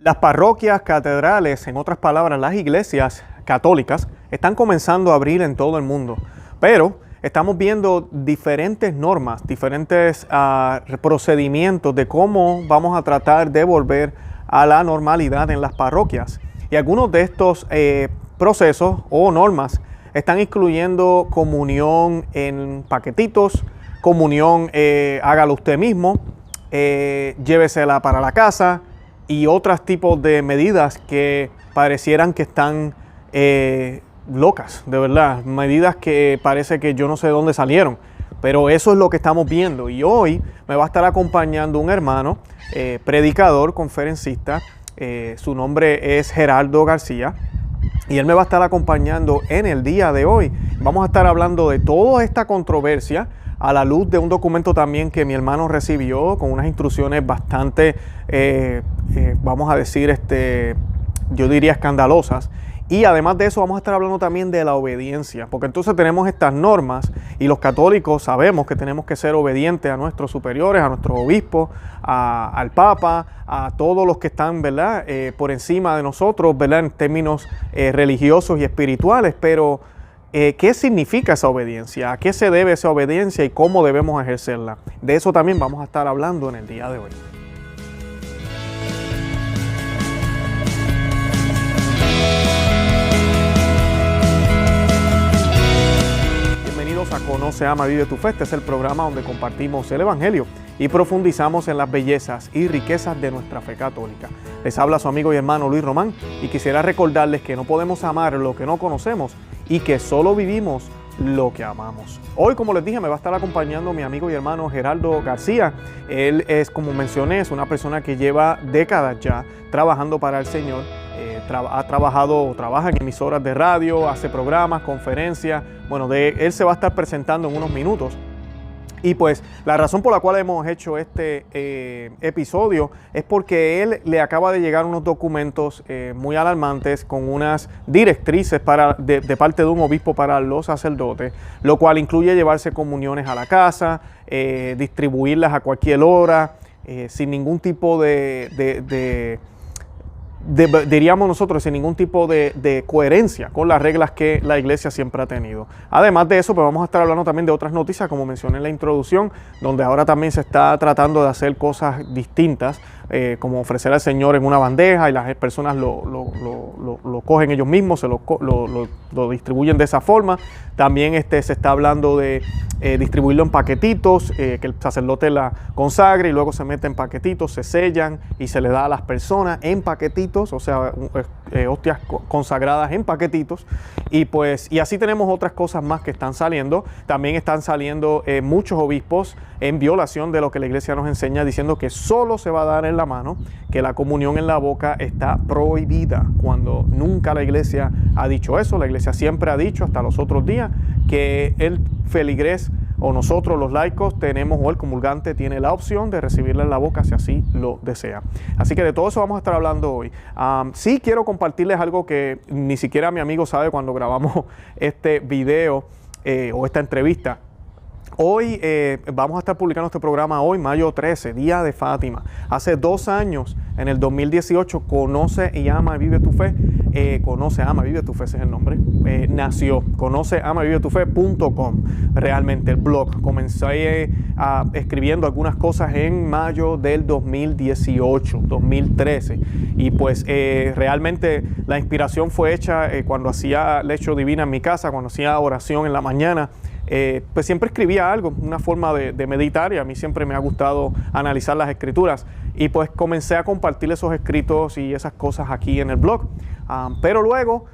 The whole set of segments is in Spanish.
Las parroquias, catedrales, en otras palabras, las iglesias católicas, están comenzando a abrir en todo el mundo, pero estamos viendo diferentes normas, diferentes procedimientos de cómo vamos a tratar de volver a la normalidad en las parroquias. Y algunos de estos procesos o normas están incluyendo comunión en paquetitos, comunión hágalo usted mismo, llévesela para la casa, y otros tipos de medidas que parecieran que están locas, de verdad. Medidas que parece que yo no sé de dónde salieron, pero eso es lo que estamos viendo. Y hoy me va a estar acompañando un hermano, predicador, conferencista. Su nombre es Gerardo García. Y él me va a estar acompañando en el día de hoy. Vamos a estar hablando de toda esta controversia a la luz de un documento también que mi hermano recibió con unas instrucciones bastante, vamos a decir, yo diría escandalosas. Y además de eso vamos a estar hablando también de la obediencia, porque entonces tenemos estas normas y los católicos sabemos que tenemos que ser obedientes a nuestros superiores, a nuestros obispos, al Papa, a todos los que están, ¿verdad?, por encima de nosotros, ¿verdad?, en términos religiosos y espirituales, pero ¿qué significa esa obediencia? ¿A qué se debe esa obediencia y cómo debemos ejercerla? De eso también vamos a estar hablando en el día de hoy. Bienvenidos a Conoce, Ama, Vive tu Fe. Este es el programa donde compartimos el Evangelio y profundizamos en las bellezas y riquezas de nuestra fe católica. Les habla su amigo y hermano Luis Román y quisiera recordarles que no podemos amar lo que no conocemos y que solo vivimos lo que amamos. Hoy, como les dije, me va a estar acompañando mi amigo y hermano Gerardo García. Él es, como mencioné, es una persona que lleva décadas ya trabajando para el Señor. Trabaja en emisoras de radio, hace programas, conferencias. Bueno, él se va a estar presentando en unos minutos. Y pues la razón por la cual hemos hecho este episodio es porque él le acaba de llegar unos documentos muy alarmantes con unas directrices de parte de un obispo para los sacerdotes, lo cual incluye llevarse comuniones a la casa, distribuirlas a cualquier hora, sin ningún tipo diríamos nosotros, sin ningún tipo de coherencia con las reglas que la iglesia siempre ha tenido. Además de eso, pues vamos a estar hablando también de otras noticias, como mencioné en la introducción, donde ahora también se está tratando de hacer cosas distintas, como ofrecer al Señor en una bandeja y las personas lo cogen ellos mismos, lo distribuyen de esa forma. También se está hablando de distribuirlo en paquetitos, que el sacerdote la consagre y luego se mete en paquetitos, se sellan y se le da a las personas en paquetitos, o sea, hostias consagradas en paquetitos. Y así tenemos otras cosas más que están saliendo. También están saliendo muchos obispos en violación de lo que la iglesia nos enseña, diciendo que solo se va a dar en la mano, que la comunión en la boca está prohibida, cuando nunca la iglesia ha dicho eso. La iglesia siempre ha dicho, hasta los otros días, que el feligrés o nosotros los laicos tenemos, o el comulgante tiene la opción de recibirla en la boca si así lo desea. Así que de todo eso vamos a estar hablando hoy. Sí quiero compartirles algo que ni siquiera mi amigo sabe cuando grabamos este video o esta entrevista. Hoy vamos a estar publicando este programa hoy, mayo 13, Día de Fátima. Hace 2 años, en el 2018, Conoce y Ama, Vive tu Fe. Conoce, Ama, Vive tu Fe, ese es el nombre. Nació, conoceamavivetufe.com. Realmente el blog. Comencé escribiendo algunas cosas en mayo del 2018, 2013. Y pues realmente la inspiración fue hecha cuando hacía lección divina en mi casa, cuando hacía oración en la mañana. Pues siempre escribía algo, una forma de meditar, y a mí siempre me ha gustado analizar las escrituras, y pues comencé a compartir esos escritos y esas cosas aquí en el blog. Pero luego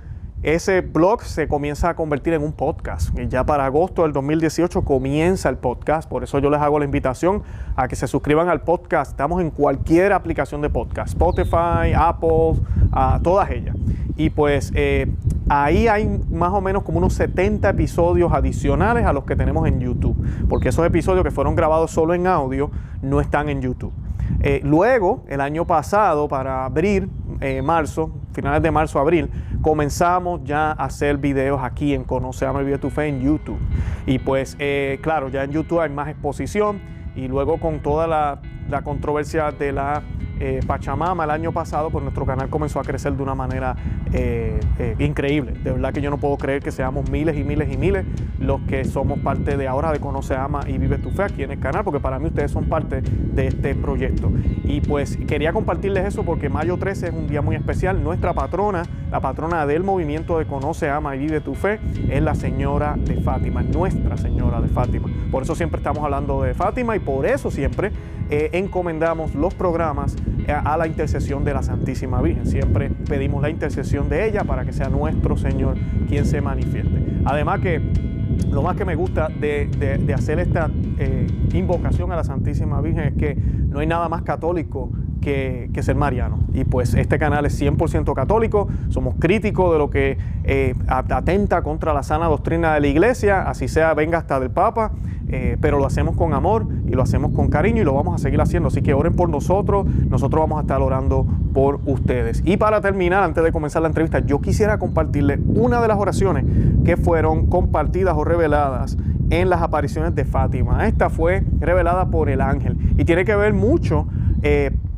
ese blog se comienza a convertir en un podcast, y ya para agosto del 2018 comienza el podcast. Por eso yo les hago la invitación a que se suscriban al podcast. Estamos en cualquier aplicación de podcast, Spotify, Apple, todas ellas. Y pues ahí hay más o menos como unos 70 episodios adicionales a los que tenemos en YouTube, porque esos episodios que fueron grabados solo en audio no están en YouTube. Luego, el año pasado, para abril, marzo, finales de marzo, abril, comenzamos ya a hacer videos aquí en Conoce, Ama, Vive tu Fe en YouTube. Y pues, claro, ya en YouTube hay más exposición, y luego con toda la controversia de la Pachamama el año pasado, pues nuestro canal comenzó a crecer de una manera increíble. De verdad que yo no puedo creer que seamos miles y miles y miles los que somos parte de ahora de Conoce, Ama y Vive tu Fe aquí en el canal, porque para mí ustedes son parte de este proyecto. Y pues quería compartirles eso porque mayo 13 es un día muy especial. Nuestra patrona, la patrona del movimiento de Conoce, Ama y Vive tu Fe, es la Señora de Fátima, Nuestra Señora de Fátima. Por eso siempre estamos hablando de Fátima y por eso siempre encomendamos los programas a la intercesión de la Santísima Virgen. Siempre pedimos la intercesión de ella para que sea nuestro Señor quien se manifieste. Además que lo más que me gusta de hacer esta invocación a la Santísima Virgen es que no hay nada más católico que ser mariano. Y pues este canal es 100% católico, somos críticos de lo que atenta contra la sana doctrina de la Iglesia, así sea, venga hasta del Papa, pero lo hacemos con amor y lo hacemos con cariño y lo vamos a seguir haciendo. Así que oren por nosotros, nosotros vamos a estar orando por ustedes. Y para terminar, antes de comenzar la entrevista, yo quisiera compartirles una de las oraciones que fueron compartidas o reveladas en las apariciones de Fátima. Esta fue revelada por el ángel y tiene que ver mucho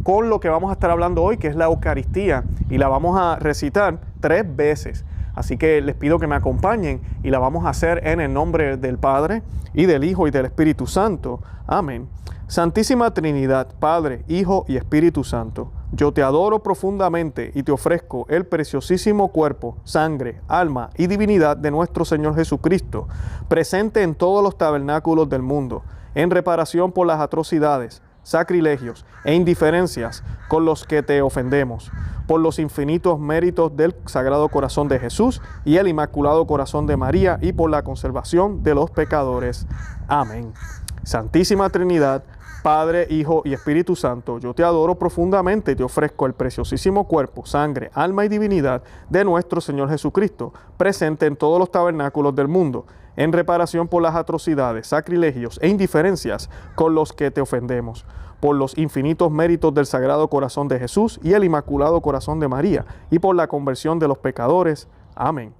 con lo que vamos a estar hablando hoy, que es la Eucaristía, y la vamos a recitar 3 veces. Así que les pido que me acompañen y la vamos a hacer en el nombre del Padre y del Hijo y del Espíritu Santo. Amén. Santísima Trinidad, Padre, Hijo y Espíritu Santo, yo te adoro profundamente y te ofrezco el preciosísimo cuerpo, sangre, alma y divinidad de nuestro Señor Jesucristo, presente en todos los tabernáculos del mundo, en reparación por las atrocidades, sacrilegios e indiferencias con los que te ofendemos, por los infinitos méritos del Sagrado Corazón de Jesús y el Inmaculado Corazón de María y por la conservación de los pecadores. Amén. Santísima Trinidad, Padre, Hijo y Espíritu Santo, yo te adoro profundamente y te ofrezco el preciosísimo cuerpo, sangre, alma y divinidad de nuestro Señor Jesucristo, presente en todos los tabernáculos del mundo, en reparación por las atrocidades, sacrilegios e indiferencias con los que te ofendemos, por los infinitos méritos del Sagrado Corazón de Jesús y el Inmaculado Corazón de María, y por la conversión de los pecadores. Amén.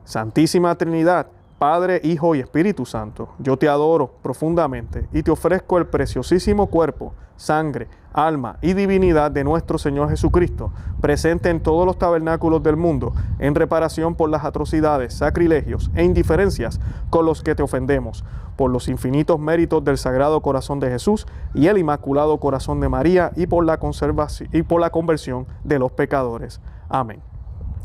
Santísima Trinidad, Padre, Hijo y Espíritu Santo, yo te adoro profundamente y te ofrezco el preciosísimo cuerpo, sangre, alma y divinidad de nuestro Señor Jesucristo, presente en todos los tabernáculos del mundo, en reparación por las atrocidades, sacrilegios e indiferencias con los que te ofendemos, por los infinitos méritos del Sagrado Corazón de Jesús y el Inmaculado Corazón de María y por la conversión de los pecadores. Amén.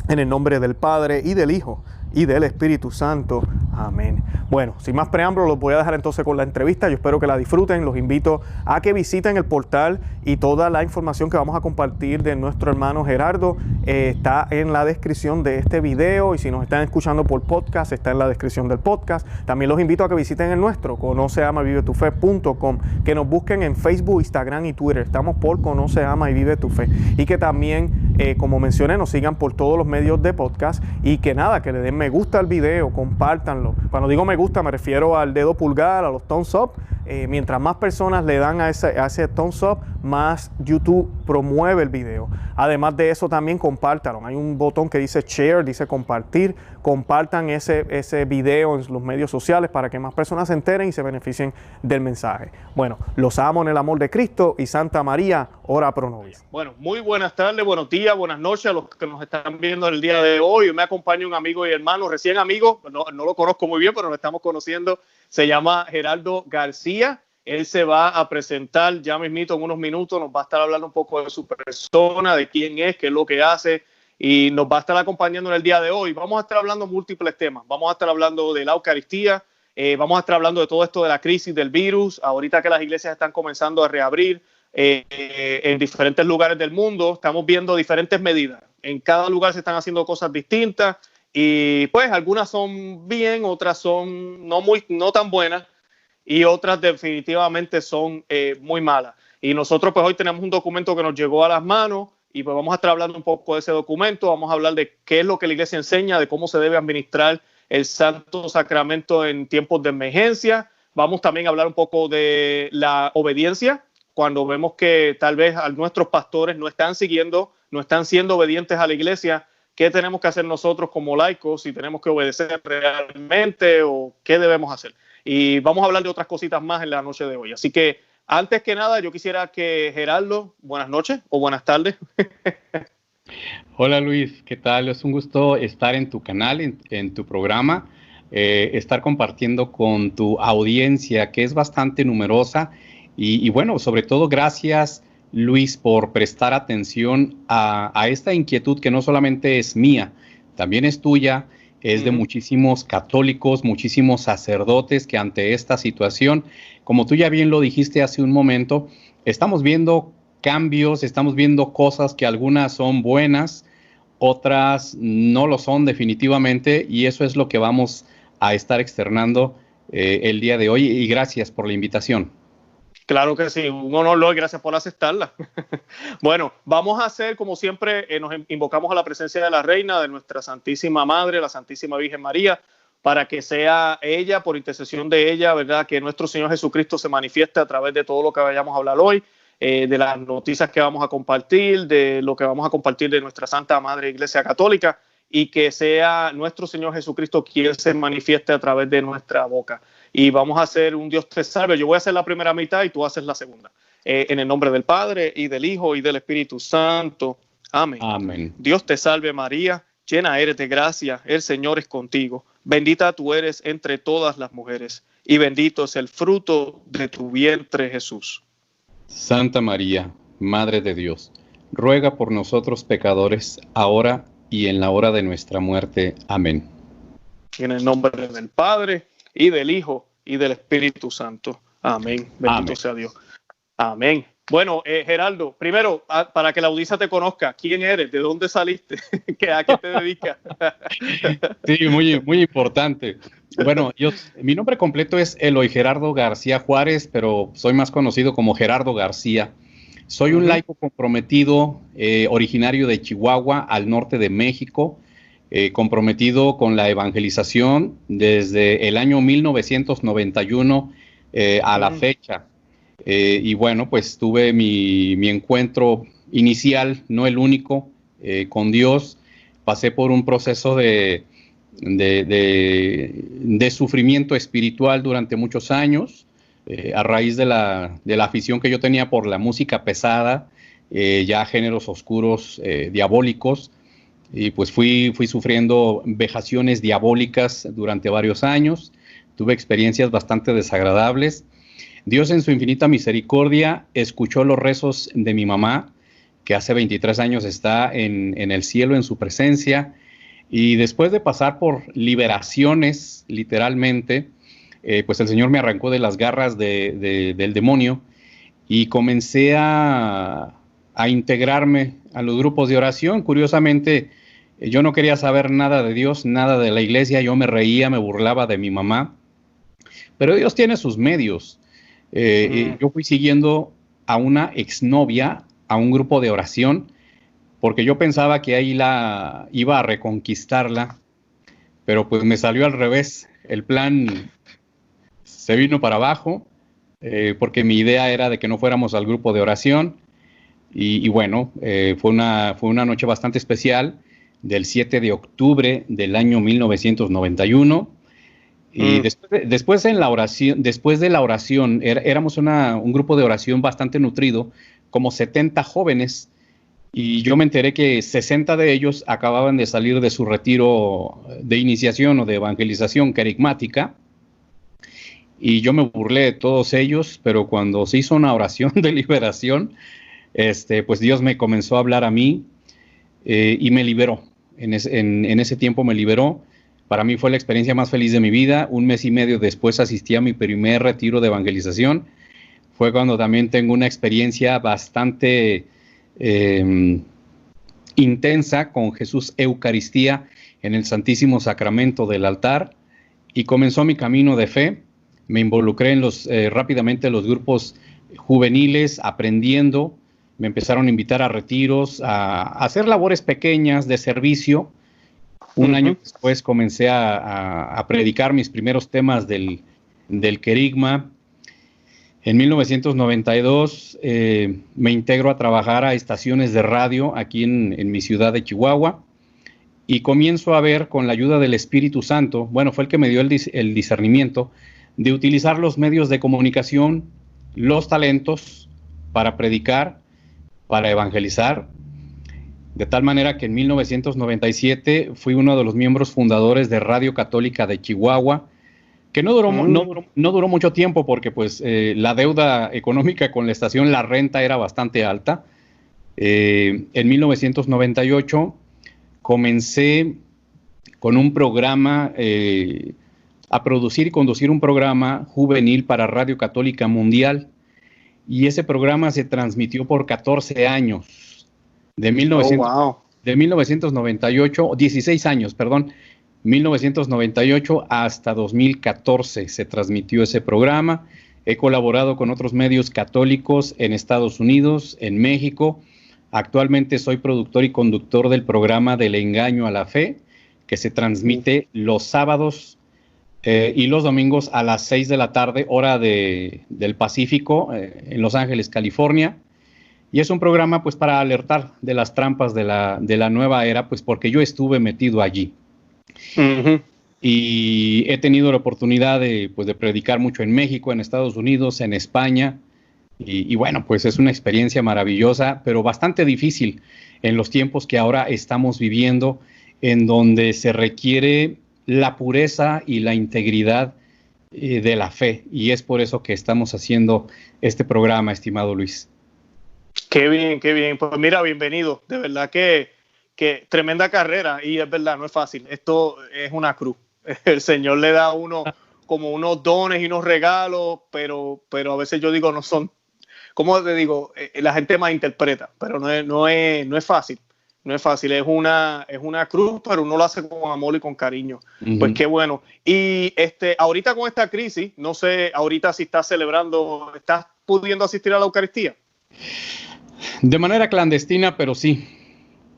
En el nombre del Padre y del Hijo y del Espíritu Santo. Amén. Bueno, sin más preámbulos, los voy a dejar entonces con la entrevista. Yo espero que la disfruten. Los invito a que visiten el portal y toda la información que vamos a compartir de nuestro hermano Gerardo está en la descripción de este video, y si nos están escuchando por podcast, está en la descripción del podcast. También los invito a que visiten el nuestro, conoceamavivetufe.com, que nos busquen en Facebook, Instagram y Twitter. Estamos por Conoce, Ama y Vive tu Fe. Y que también, como mencioné, nos sigan por todos los medios de podcast y que nada, que le den me gusta al video, compártanlo. Cuando digo me gusta me refiero al dedo pulgar, a los thumbs up. Mientras más personas le dan a ese thumbs up, más YouTube promueve el video. Además de eso, también compártanlo. Hay un botón que dice share, dice compartir. Compartan ese video en los medios sociales para que más personas se enteren y se beneficien del mensaje. Bueno, los amo en el amor de Cristo y Santa María, ora pro nobis. Bueno, muy buenas tardes, buenos días, buenas noches a los que nos están viendo el día de hoy. Me acompaña un amigo y hermano, recién amigo, no lo conozco muy bien, pero lo estamos conociendo. Se llama Gerardo García. Él se va a presentar ya mismito en unos minutos, nos va a estar hablando un poco de su persona, de quién es, qué es lo que hace, y nos va a estar acompañando en el día de hoy. Vamos a estar hablando de múltiples temas. Vamos a estar hablando de la Eucaristía, vamos a estar hablando de todo esto de la crisis del virus, ahorita que las iglesias están comenzando a reabrir en diferentes lugares del mundo. Estamos viendo diferentes medidas. En cada lugar se están haciendo cosas distintas y pues algunas son bien, otras son no tan buenas, y otras definitivamente son muy malas. Y nosotros pues hoy tenemos un documento que nos llegó a las manos y pues vamos a estar hablando un poco de ese documento. Vamos a hablar de qué es lo que la iglesia enseña, de cómo se debe administrar el Santo Sacramento en tiempos de emergencia. Vamos también a hablar un poco de la obediencia, cuando vemos que tal vez nuestros pastores no están siendo obedientes a la iglesia. ¿Qué tenemos que hacer nosotros como laicos? Si tenemos que obedecer realmente o qué debemos hacer. Y vamos a hablar de otras cositas más en la noche de hoy. Así que Antes que nada, yo quisiera que Gerardo, buenas noches o buenas tardes. Hola Luis, ¿qué tal? Es un gusto estar en tu canal, en tu programa, estar compartiendo con tu audiencia que es bastante numerosa y bueno, sobre todo gracias Luis por prestar atención a esta inquietud que no solamente es mía, también es tuya, es de muchísimos católicos, muchísimos sacerdotes que ante esta situación, como tú ya bien lo dijiste hace un momento, estamos viendo cambios, estamos viendo cosas que algunas son buenas, otras no lo son definitivamente, y eso es lo que vamos a estar externando el día de hoy, y gracias por la invitación. Claro que sí, un honor, Lloyd, gracias por aceptarla. Bueno, vamos a hacer, como siempre, nos invocamos a la presencia de la Reina, de nuestra Santísima Madre, la Santísima Virgen María, para que sea ella, por intercesión de ella, ¿verdad?, que nuestro Señor Jesucristo se manifieste a través de todo lo que vayamos a hablar hoy, de las noticias que vamos a compartir, de lo que vamos a compartir de nuestra Santa Madre Iglesia Católica, y que sea nuestro Señor Jesucristo quien se manifieste a través de nuestra boca. Y vamos a hacer un Dios te salve. Yo voy a hacer la primera mitad y tú haces la segunda. En el nombre del Padre, y del Hijo, y del Espíritu Santo. Amén. Amén. Dios te salve María, llena eres de gracia, el Señor es contigo. Bendita tú eres entre todas las mujeres, y bendito es el fruto de tu vientre, Jesús. Santa María, Madre de Dios, ruega por nosotros pecadores, ahora y en la hora de nuestra muerte. Amén. En el nombre del Padre, y del Hijo, y del Espíritu Santo. Amén. Bendito sea Dios. Amén. Bueno, Gerardo, primero, para que la audiencia te conozca, ¿quién eres? ¿De dónde saliste? ¿A qué te dedicas? Sí, muy importante. Bueno, mi nombre completo es Eloy Gerardo García Juárez, pero soy más conocido como Gerardo García. Soy un laico comprometido, originario de Chihuahua, al norte de México, comprometido con la evangelización desde el año 1991 a la fecha. Y bueno, pues tuve mi encuentro inicial, no el único, con Dios. Pasé por un proceso de sufrimiento espiritual durante muchos años, a raíz de la afición que yo tenía por la música pesada, ya géneros oscuros, diabólicos, y pues fui sufriendo vejaciones diabólicas durante varios años. Tuve experiencias bastante desagradables. Dios en su infinita misericordia escuchó los rezos de mi mamá, que hace 23 años está en el cielo, en su presencia, y después de pasar por liberaciones, literalmente, pues el Señor me arrancó de las garras del demonio y comencé a integrarme a los grupos de oración. Curiosamente, yo no quería saber nada de Dios, nada de la iglesia, yo me reía, me burlaba de mi mamá, pero Dios tiene sus medios. Yo fui siguiendo a una exnovia, a un grupo de oración, porque yo pensaba que ahí iba a reconquistarla, pero pues me salió al revés. El plan se vino para abajo, porque mi idea era de que no fuéramos al grupo de oración, y bueno, fue una noche bastante especial, del 7 de octubre del año 1991, y después de la oración, éramos un grupo de oración bastante nutrido, como 70 jóvenes, y yo me enteré que 60 de ellos acababan de salir de su retiro de iniciación o de evangelización carismática, y yo me burlé de todos ellos, pero cuando se hizo una oración de liberación, pues Dios me comenzó a hablar a mí, y me liberó. En ese tiempo me liberó. Para mí fue la experiencia más feliz de mi vida. Un mes y medio después asistí a mi primer retiro de evangelización. Fue cuando también tengo una experiencia bastante intensa con Jesús Eucaristía en el Santísimo Sacramento del altar, y comenzó mi camino de fe. Me involucré rápidamente en los grupos juveniles, aprendiendo. Me empezaron a invitar a retiros, a hacer labores pequeñas de servicio. Un año después comencé a predicar mis primeros temas del querigma. En 1992 me integro a trabajar a estaciones de radio aquí en mi ciudad de Chihuahua, y comienzo a ver, con la ayuda del Espíritu Santo, bueno, fue el que me dio el discernimiento de utilizar los medios de comunicación los talentos para predicar, para evangelizar, de tal manera que en 1997 fui uno de los miembros fundadores de Radio Católica de Chihuahua, que no duró mucho tiempo porque pues la deuda económica con la estación, la renta era bastante alta. En 1998 comencé con un programa, a producir y conducir un programa juvenil para Radio Católica Mundial, y ese programa se transmitió por 14 años, de 1998, 16 años, perdón, 1998 hasta 2014 se transmitió ese programa. He colaborado con otros medios católicos en Estados Unidos, en México. Actualmente soy productor y conductor del programa Del Engaño a la Fe, que se transmite los sábados y los domingos a las 6 de la tarde, hora del Pacífico, en Los Ángeles, California. Y es un programa pues para alertar de las trampas de la nueva era, pues porque yo estuve metido allí. Y he tenido la oportunidad de predicar mucho en México, en Estados Unidos, en España. Y bueno, pues es una experiencia maravillosa, pero bastante difícil en los tiempos que ahora estamos viviendo, en donde se requiere la pureza y la integridad de la fe. Y es por eso que estamos haciendo este programa, estimado Luis. Qué bien, qué bien. Pues mira, bienvenido. De verdad que tremenda carrera, y es verdad, no es fácil. Esto es una cruz. El Señor le da a uno como unos dones y unos regalos, pero a veces yo digo, no son, ¿cómo te digo? La gente malinterpreta, pero no es fácil. No es fácil, es una cruz, pero uno lo hace con amor y con cariño. Pues qué bueno. Y ahorita con esta crisis, no sé, ahorita si estás celebrando, ¿estás pudiendo asistir a la Eucaristía? De manera clandestina, pero sí.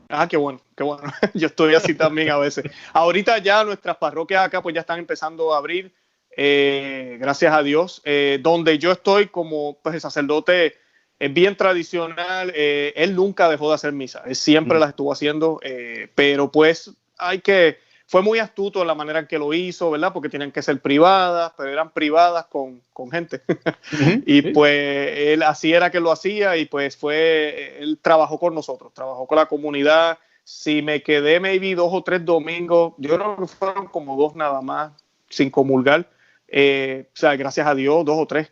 Ah, qué bueno, qué bueno. Yo estoy así también a veces. Ahorita ya nuestras parroquias acá pues ya están empezando a abrir, gracias a Dios. Donde yo estoy como pues el sacerdote es bien tradicional, él nunca dejó de hacer misa, él siempre las estuvo haciendo, pero pues fue muy astuto en la manera en que lo hizo, ¿verdad? Porque tenían que ser privadas, pero eran privadas con gente. Y pues él así era que lo hacía, y pues él trabajó con nosotros, trabajó con la comunidad. Si me quedé maybe 2 o 3 domingos, yo creo que fueron como 2 nada más, sin comulgar, o sea, gracias a Dios, 2 o 3.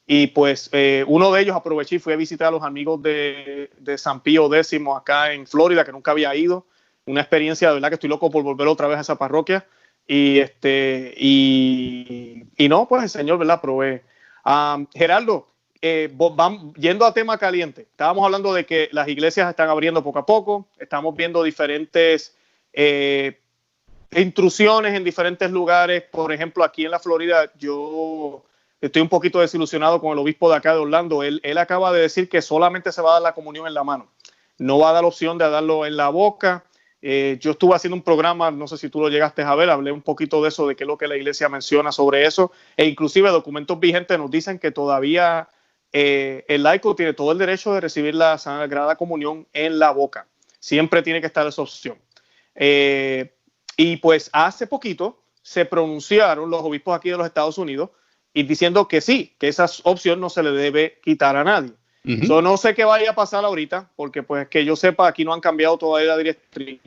Y pues uno de ellos aproveché y fui a visitar a los amigos de San Pío X acá en Florida, que nunca había ido. Una experiencia de verdad que estoy loco por volver otra vez a esa parroquia. Y no, pues el Señor, ¿verdad? Provee. Gerardo, vamos yendo a tema caliente. Estábamos hablando de que las iglesias están abriendo poco a poco. Estamos viendo diferentes intrusiones en diferentes lugares. Por ejemplo, aquí en la Florida, yo estoy un poquito desilusionado con el obispo de acá de Orlando. Él acaba de decir que solamente se va a dar la comunión en la mano. No va a dar la opción de darlo en la boca. Yo estuve haciendo un programa, no sé si tú lo llegaste a ver, hablé un poquito de eso, de qué es lo que la iglesia menciona sobre eso, e inclusive documentos vigentes nos dicen que todavía el laico tiene todo el derecho de recibir la Sagrada Comunión en la boca. Siempre tiene que estar esa opción. Y pues hace poquito se pronunciaron los obispos aquí de los Estados Unidos y diciendo que sí, que esa opción no se le debe quitar a nadie. So, no sé qué vaya a pasar ahorita, porque pues que yo sepa, aquí no han cambiado todavía la directriz.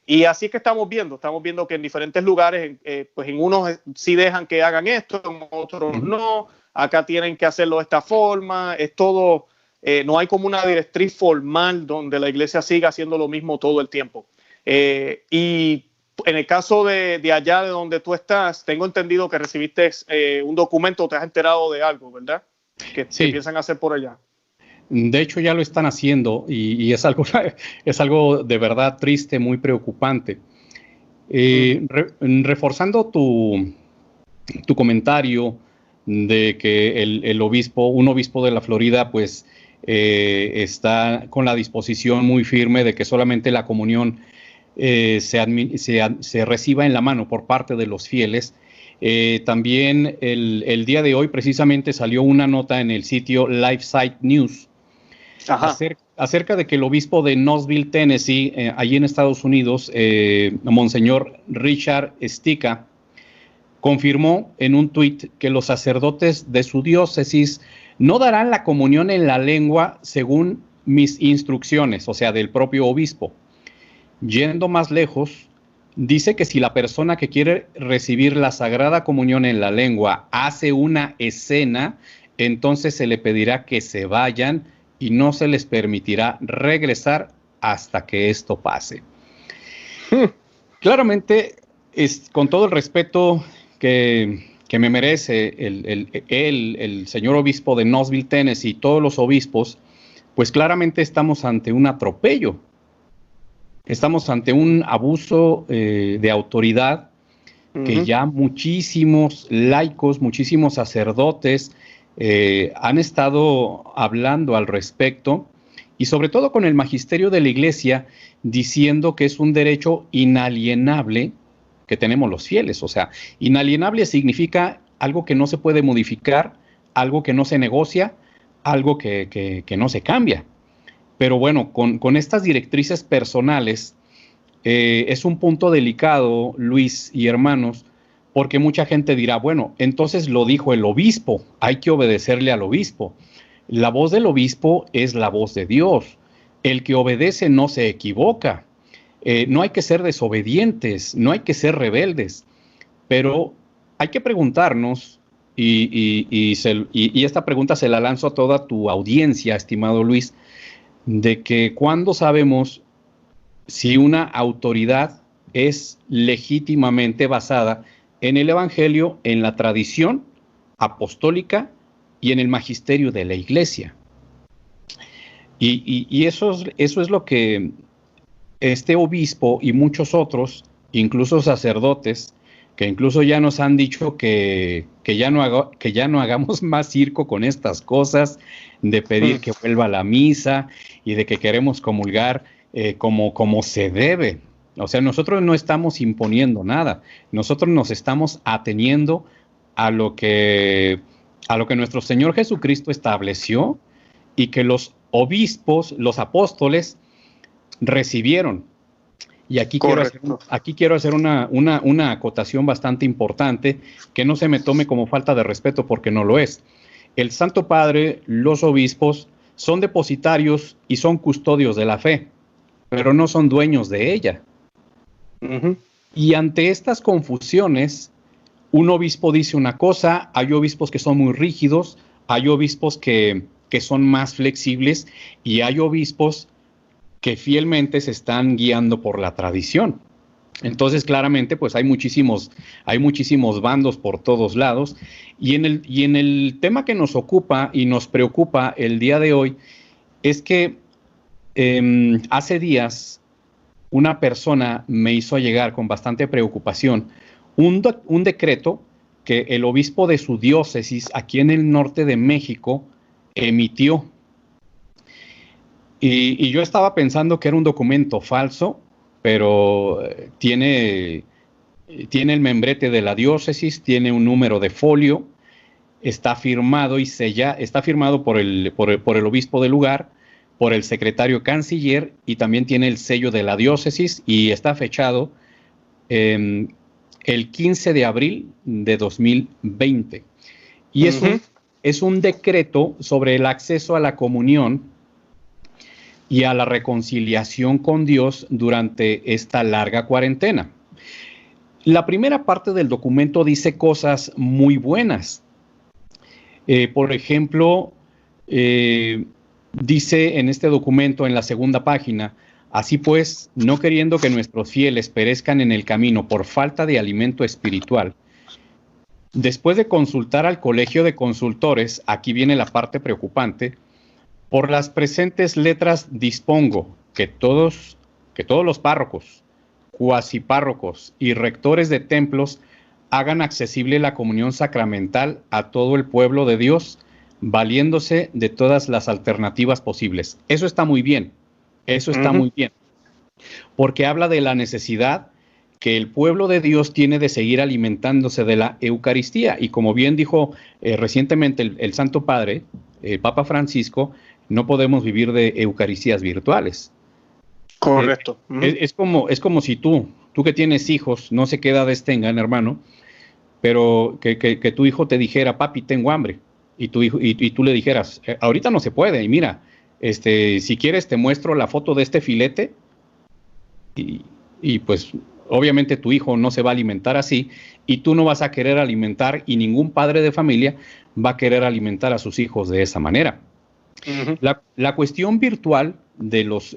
Y así es que estamos viendo que en diferentes lugares, pues en unos sí dejan que hagan esto, en otros no. Acá tienen que hacerlo de esta forma. Es todo, no hay como una directriz formal donde la iglesia siga haciendo lo mismo todo el tiempo. Y en el caso de allá de donde tú estás, tengo entendido que recibiste un documento, te has enterado de algo, ¿verdad? Que piensan hacer por allá. De hecho, ya lo están haciendo y es algo de verdad triste, muy preocupante. Reforzando tu comentario de que un obispo de la Florida, pues está con la disposición muy firme de que solamente la comunión se reciba en la mano por parte de los fieles. También el día de hoy precisamente salió una nota en el sitio LifeSite News acerca de que el obispo de Knoxville, Tennessee, allí en Estados Unidos, Monseñor Richard Stika, confirmó en un tuit que los sacerdotes de su diócesis no darán la comunión en la lengua según mis instrucciones, o sea, del propio obispo. Yendo más lejos, dice que si la persona que quiere recibir la Sagrada Comunión en la lengua hace una escena, entonces se le pedirá que se vayan y no se les permitirá regresar hasta que esto pase. Claramente, con todo el respeto que me merece el señor obispo de Knoxville, Tennessee, y todos los obispos, pues claramente estamos ante un atropello. Estamos ante un abuso de autoridad que ya muchísimos laicos, muchísimos sacerdotes han estado hablando al respecto, y sobre todo con el magisterio de la Iglesia diciendo que es un derecho inalienable que tenemos los fieles. O sea, inalienable significa algo que no se puede modificar, algo que no se negocia, algo que no se cambia. Pero bueno, con estas directrices personales es un punto delicado, Luis y hermanos, porque mucha gente dirá, bueno, entonces lo dijo el obispo, hay que obedecerle al obispo. La voz del obispo es la voz de Dios. El que obedece no se equivoca. No hay que ser desobedientes, no hay que ser rebeldes, pero hay que preguntarnos, y esta pregunta se la lanzo a toda tu audiencia, estimado Luis, de que cuando sabemos si una autoridad es legítimamente basada en el Evangelio, en la tradición apostólica y en el magisterio de la Iglesia. Y eso es lo que este obispo y muchos otros, incluso sacerdotes, que incluso ya nos han dicho que ya no hagamos más circo con estas cosas, de pedir que vuelva a la misa y de que queremos comulgar como se debe. O sea, nosotros no estamos imponiendo nada, nosotros nos estamos ateniendo a lo que nuestro Señor Jesucristo estableció y que los obispos, los apóstoles, recibieron. Y aquí quiero hacer una acotación bastante importante, que no se me tome como falta de respeto, porque no lo es. El Santo Padre, los obispos, son depositarios y son custodios de la fe, pero no son dueños de ella. Y ante estas confusiones, un obispo dice una cosa, hay obispos que son muy rígidos, hay obispos que son más flexibles, y hay obispos que fielmente se están guiando por la tradición. Entonces, claramente, pues hay muchísimos bandos por todos lados, y en el tema que nos ocupa y nos preocupa el día de hoy es que hace días una persona me hizo llegar con bastante preocupación un decreto que el obispo de su diócesis aquí en el norte de México emitió. Y yo estaba pensando que era un documento falso, pero tiene el membrete de la diócesis, tiene un número de folio, está firmado y está firmado por el obispo del lugar, por el secretario canciller, y también tiene el sello de la diócesis, y está fechado el 15 de abril de 2020. Y es un decreto sobre el acceso a la comunión y a la reconciliación con Dios durante esta larga cuarentena. La primera parte del documento dice cosas muy buenas. Por ejemplo, dice en este documento, en la segunda página: así pues, no queriendo que nuestros fieles perezcan en el camino por falta de alimento espiritual, después de consultar al Colegio de Consultores, aquí viene la parte preocupante, por las presentes letras dispongo que todos los párrocos, cuasipárrocos y rectores de templos hagan accesible la comunión sacramental a todo el pueblo de Dios, valiéndose de todas las alternativas posibles. Eso está muy bien, muy bien, porque habla de la necesidad que el pueblo de Dios tiene de seguir alimentándose de la Eucaristía. Y como bien dijo recientemente el Santo Padre, el Papa Francisco, no podemos vivir de Eucaristías virtuales. Correcto. Es como si tú que tienes hijos, no sé qué edades tengan, hermano, pero que tu hijo te dijera: papi, tengo hambre. y tu hijo, y tú le dijeras, ahorita no se puede, y mira, si quieres te muestro la foto de este filete, y pues obviamente tu hijo no se va a alimentar así, y tú no vas a querer alimentar, y ningún padre de familia va a querer alimentar a sus hijos de esa manera. Ujú. La cuestión virtual de los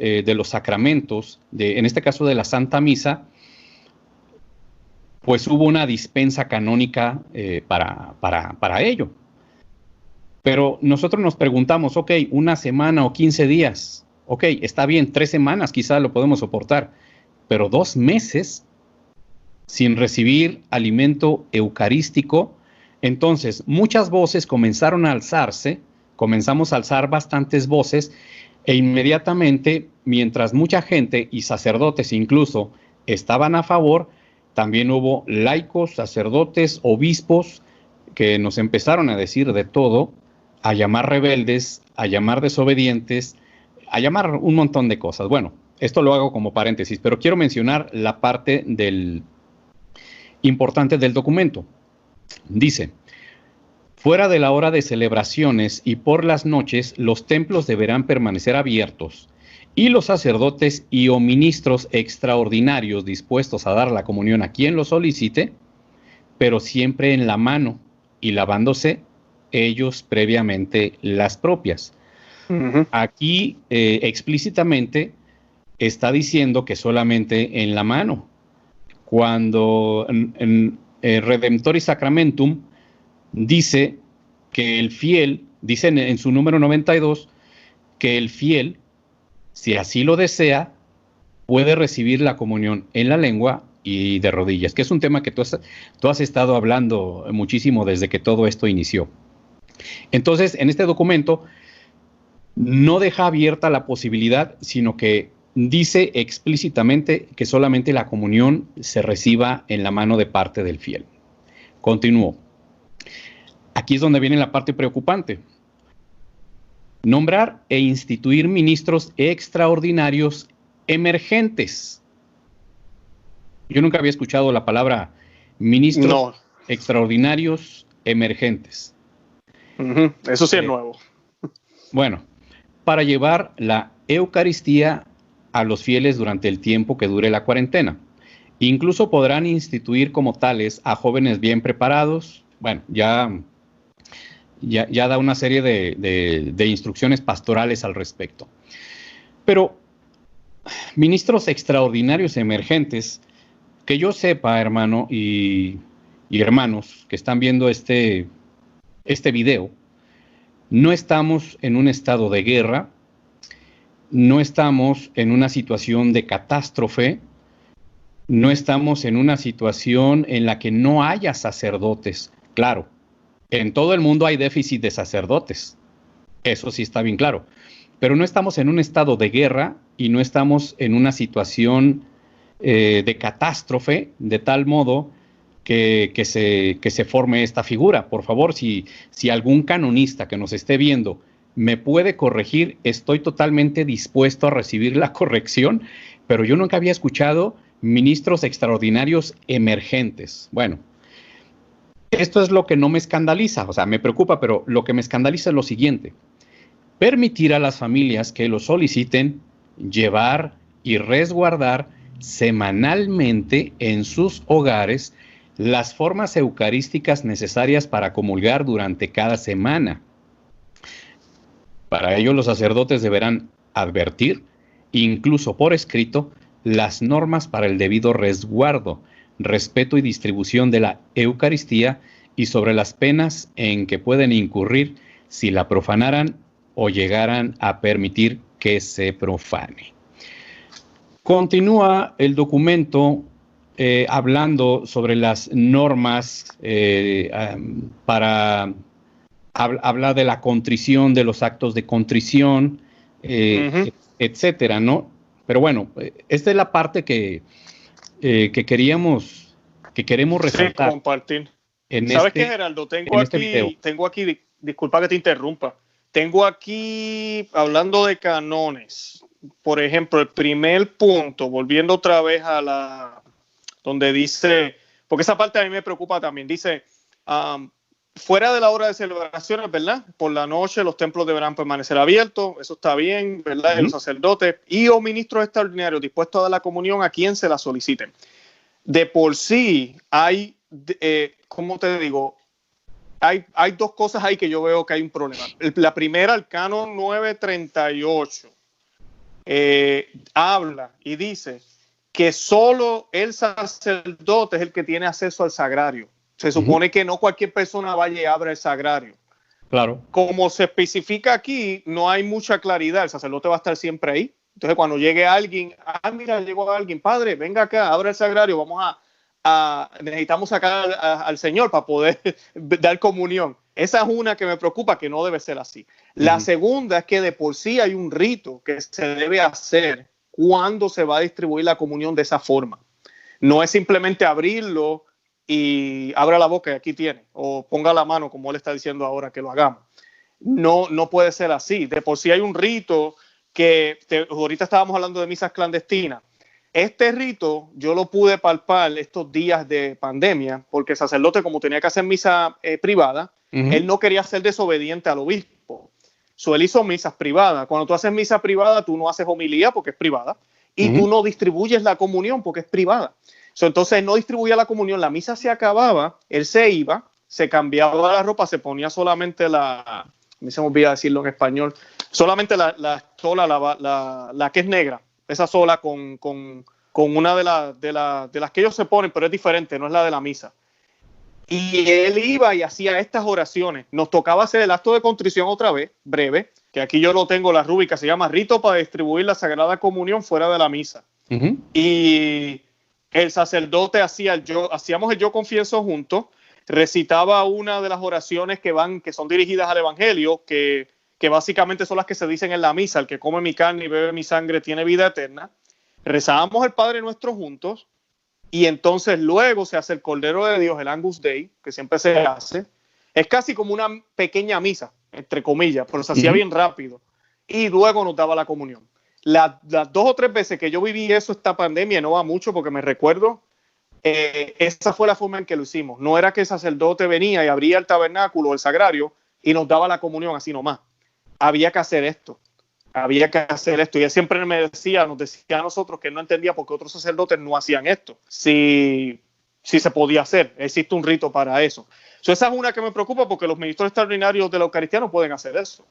sacramentos, en este caso de la Santa Misa, pues hubo una dispensa canónica para ello. Pero nosotros nos preguntamos, ok, una semana o 15 días, ok, está bien, 3 semanas quizás lo podemos soportar, pero 2 meses sin recibir alimento eucarístico. Entonces, muchas voces comenzaron a alzarse, comenzamos a alzar bastantes voces, e inmediatamente, mientras mucha gente y sacerdotes incluso estaban a favor, también hubo laicos, sacerdotes, obispos, que nos empezaron a decir de todo, a llamar rebeldes, a llamar desobedientes, a llamar un montón de cosas. Bueno, esto lo hago como paréntesis, pero quiero mencionar la parte importante del documento. Dice: fuera de la hora de celebraciones y por las noches, los templos deberán permanecer abiertos, y los sacerdotes y o ministros extraordinarios dispuestos a dar la comunión a quien lo solicite, pero siempre en la mano y lavándose ellos previamente las propias. Uh-huh. Aquí explícitamente está diciendo que solamente en la mano. Cuando en Redemptoris Sacramentum dice que el fiel, dice en su número 92, que el fiel, si así lo desea, puede recibir la comunión en la lengua y de rodillas, que es un tema que tú has estado hablando muchísimo desde que todo esto inició. Entonces, en este documento no deja abierta la posibilidad, sino que dice explícitamente que solamente la comunión se reciba en la mano de parte del fiel. Continúo. Aquí es donde viene la parte preocupante. Nombrar e instituir ministros extraordinarios emergentes. Yo nunca había escuchado la palabra ministros extraordinarios emergentes. Uh-huh. Eso sí es nuevo. Bueno, para llevar la Eucaristía a los fieles durante el tiempo que dure la cuarentena. Incluso podrán instituir como tales a jóvenes bien preparados. Bueno, ya da una serie de instrucciones pastorales al respecto. Pero ministros extraordinarios emergentes, que yo sepa, hermano y hermanos que están viendo este video, no estamos en un estado de guerra, no estamos en una situación de catástrofe, no estamos en una situación en la que no haya sacerdotes. Claro, en todo el mundo hay déficit de sacerdotes, eso sí está bien claro, pero no estamos en un estado de guerra y no estamos en una situación de catástrofe, de tal modo que se forme esta figura. Por favor, si algún canonista que nos esté viendo me puede corregir, estoy totalmente dispuesto a recibir la corrección, pero yo nunca había escuchado ministros extraordinarios emergentes. Bueno, esto es lo que no me escandaliza, o sea, me preocupa, pero lo que me escandaliza es lo siguiente: permitir a las familias que lo soliciten llevar y resguardar semanalmente en sus hogares las formas eucarísticas necesarias para comulgar durante cada semana. Para ello, los sacerdotes deberán advertir, incluso por escrito, las normas para el debido resguardo, respeto y distribución de la Eucaristía y sobre las penas en que pueden incurrir si la profanaran o llegaran a permitir que se profane. Continúa el documento hablando sobre las normas para hablar de la contrición, de los actos de contrición, etcétera, ¿no? Pero bueno, esta es la parte que queremos resaltar. Sí, compartir. ¿Sabes qué, Geraldo? Tengo aquí, disculpa que te interrumpa. Tengo aquí, hablando de canones, por ejemplo, el primer punto, volviendo otra vez a donde dice, porque esa parte a mí me preocupa también, dice, fuera de la hora de celebraciones, ¿verdad? Por la noche los templos deberán permanecer abiertos, eso está bien, ¿verdad? Los sacerdotes y o ministros extraordinarios dispuestos a dar la comunión a quien se la soliciten. De por sí hay, ¿cómo te digo? Hay dos cosas ahí que yo veo que hay un problema. La primera, el canon 938, habla y dice que solo el sacerdote es el que tiene acceso al sagrario. Se supone que no cualquier persona vaya y abra el sagrario. Claro. Como se especifica aquí, no hay mucha claridad. El sacerdote va a estar siempre ahí. Entonces, cuando llegue alguien, mira, llegó alguien, padre, venga acá, abra el sagrario, necesitamos sacar al Señor para poder dar comunión. Esa es una que me preocupa, que no debe ser así. La segunda es que de por sí hay un rito que se debe hacer cuando se va a distribuir la comunión de esa forma. No es simplemente abrirlo y abra la boca y aquí tiene, o ponga la mano como él está diciendo ahora que lo hagamos. No puede ser así. De por sí hay un rito que, ahorita estábamos hablando de misas clandestinas. Este rito yo lo pude palpar estos días de pandemia, porque el sacerdote, como tenía que hacer misa privada, él no quería ser desobediente al obispo. Él hizo misas privadas. Cuando tú haces misa privada, tú no haces homilía porque es privada, y tú no distribuyes la comunión porque es privada. Entonces él no distribuía la comunión, la misa se acababa, él se iba, se cambiaba la ropa, se ponía solamente a mí se me olvida decirlo en español, solamente la sola, la que es negra, esa sola con una de las que ellos se ponen, pero es diferente, no es la de la misa. Y él iba y hacía estas oraciones. Nos tocaba hacer el acto de contrición otra vez, breve, que aquí yo lo tengo, la rúbrica, se llama Rito para distribuir la Sagrada Comunión fuera de la misa. Y el sacerdote hacíamos el yo confieso juntos, recitaba una de las oraciones que son dirigidas al Evangelio, que básicamente son las que se dicen en la misa: el que come mi carne y bebe mi sangre tiene vida eterna. Rezábamos el Padre Nuestro juntos, y entonces luego se hace el Cordero de Dios, el Agnus Dei, que siempre se hace. Es casi como una pequeña misa, entre comillas, pero se hacía bien rápido. Y luego nos daba la comunión. Las 2 o 3 veces que yo viví eso esta pandemia, no va mucho porque me recuerdo, esa fue la forma en que lo hicimos. No era que el sacerdote venía y abría el tabernáculo, el sagrario, y nos daba la comunión así nomás. Había que hacer esto. Y él siempre nos decía a nosotros que no entendía por qué otros sacerdotes no hacían esto. Si se podía hacer, existe un rito para eso. Esa es una que me preocupa, porque los ministros extraordinarios de la Eucaristía no pueden hacer eso.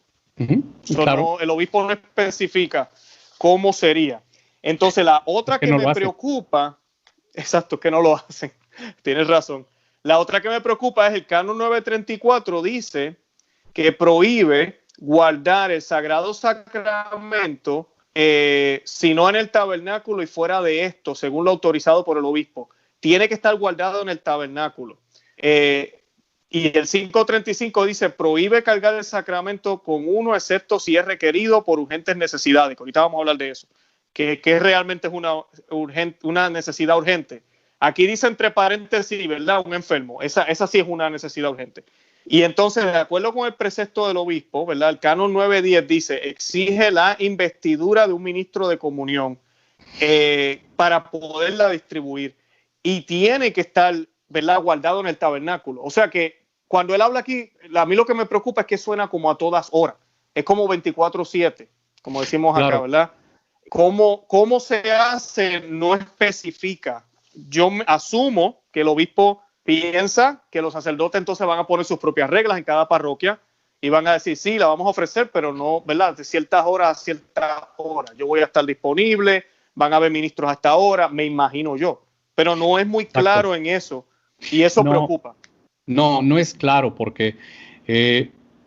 Claro. El obispo no especifica cómo sería. Entonces, la otra que me preocupa, exacto, que no lo hacen, tienes razón. La otra que me preocupa es el canon 934, dice que prohíbe guardar el sagrado sacramento, sino en el tabernáculo y fuera de esto, según lo autorizado por el obispo. Tiene que estar guardado en el tabernáculo. Y el 535 dice: prohíbe cargar el sacramento con uno, excepto si es requerido por urgentes necesidades. Ahorita vamos a hablar de eso, que realmente es una necesidad urgente. Aquí dice entre paréntesis, ¿verdad? Un enfermo. Esa sí es una necesidad urgente. Y entonces, de acuerdo con el precepto del obispo, ¿verdad? El canon 910 dice: exige la investidura de un ministro de comunión para poderla distribuir. Y tiene que estar, ¿verdad?, guardado en el tabernáculo. O sea que cuando él habla aquí, a mí lo que me preocupa es que suena como a todas horas. Es como 24/7, como decimos acá, ¿verdad? ¿Cómo se hace? No especifica. Yo asumo que el obispo piensa que los sacerdotes entonces van a poner sus propias reglas en cada parroquia y van a decir: sí, la vamos a ofrecer, pero no, ¿verdad?, de ciertas horas a ciertas horas. Yo voy a estar disponible, van a haber ministros hasta ahora, me imagino yo. Pero no es muy claro en eso, y eso preocupa. No es claro, porque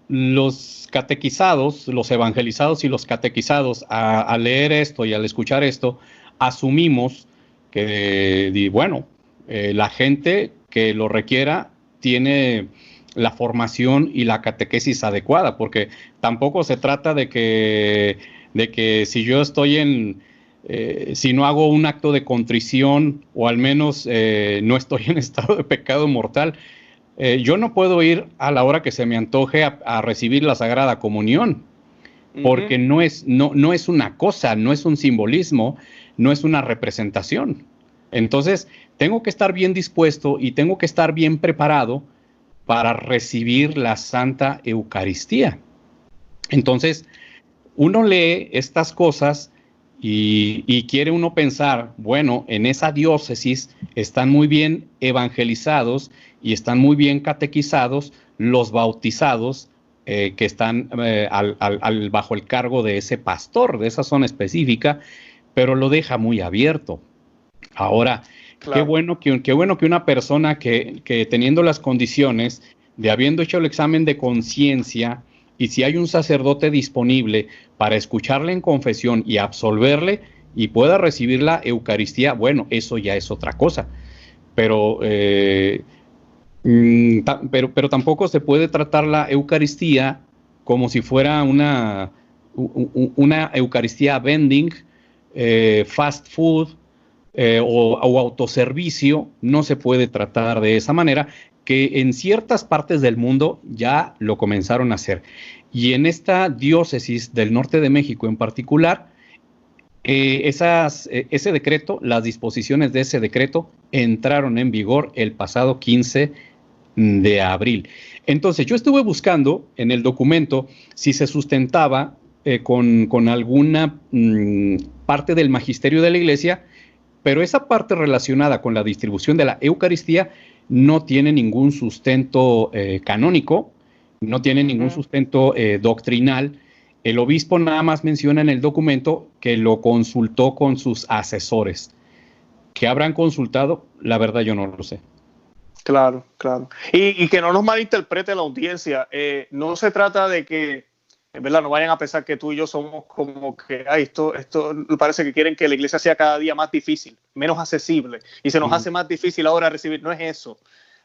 los catequizados, los evangelizados y los catequizados, al leer esto y al escuchar esto, asumimos que, la gente que lo requiera tiene la formación y la catequesis adecuada, porque tampoco se trata de que si yo estoy si no hago un acto de contrición, o al menos no estoy en estado de pecado mortal, yo no puedo ir a la hora que se me antoje a recibir la Sagrada Comunión, porque no es una cosa, no es un simbolismo, no es una representación. Entonces, tengo que estar bien dispuesto y tengo que estar bien preparado para recibir la Santa Eucaristía. Entonces, uno lee estas cosas y quiere uno pensar, bueno, en esa diócesis están muy bien evangelizados y están muy bien catequizados los bautizados que están bajo el cargo de ese pastor, de esa zona específica, pero lo deja muy abierto. Ahora, claro. Qué bueno que una persona que teniendo las condiciones de habiendo hecho el examen de conciencia, y si hay un sacerdote disponible para escucharle en confesión y absolverle y pueda recibir la Eucaristía, bueno, eso ya es otra cosa. Pero tampoco se puede tratar la Eucaristía como si fuera una Eucaristía vending, fast food o autoservicio. No se puede tratar de esa manera, que en ciertas partes del mundo ya lo comenzaron a hacer. Y en esta diócesis del norte de México en particular, ese decreto, las disposiciones de ese decreto entraron en vigor el pasado 15 de abril. Entonces, yo estuve buscando en el documento si se sustentaba con alguna parte del magisterio de la Iglesia, pero esa parte relacionada con la distribución de la Eucaristía no tiene ningún sustento canónico, no tiene ningún sustento doctrinal. El obispo nada más menciona en el documento que lo consultó con sus asesores. ¿Qué habrán consultado? La verdad yo no lo sé. Claro, claro. Y que no nos malinterprete la audiencia. No se trata de que, en verdad, no vayan a pensar que tú y yo somos como que, esto parece que quieren que la iglesia sea cada día más difícil, menos accesible, y se nos hace más difícil ahora recibir. No es eso.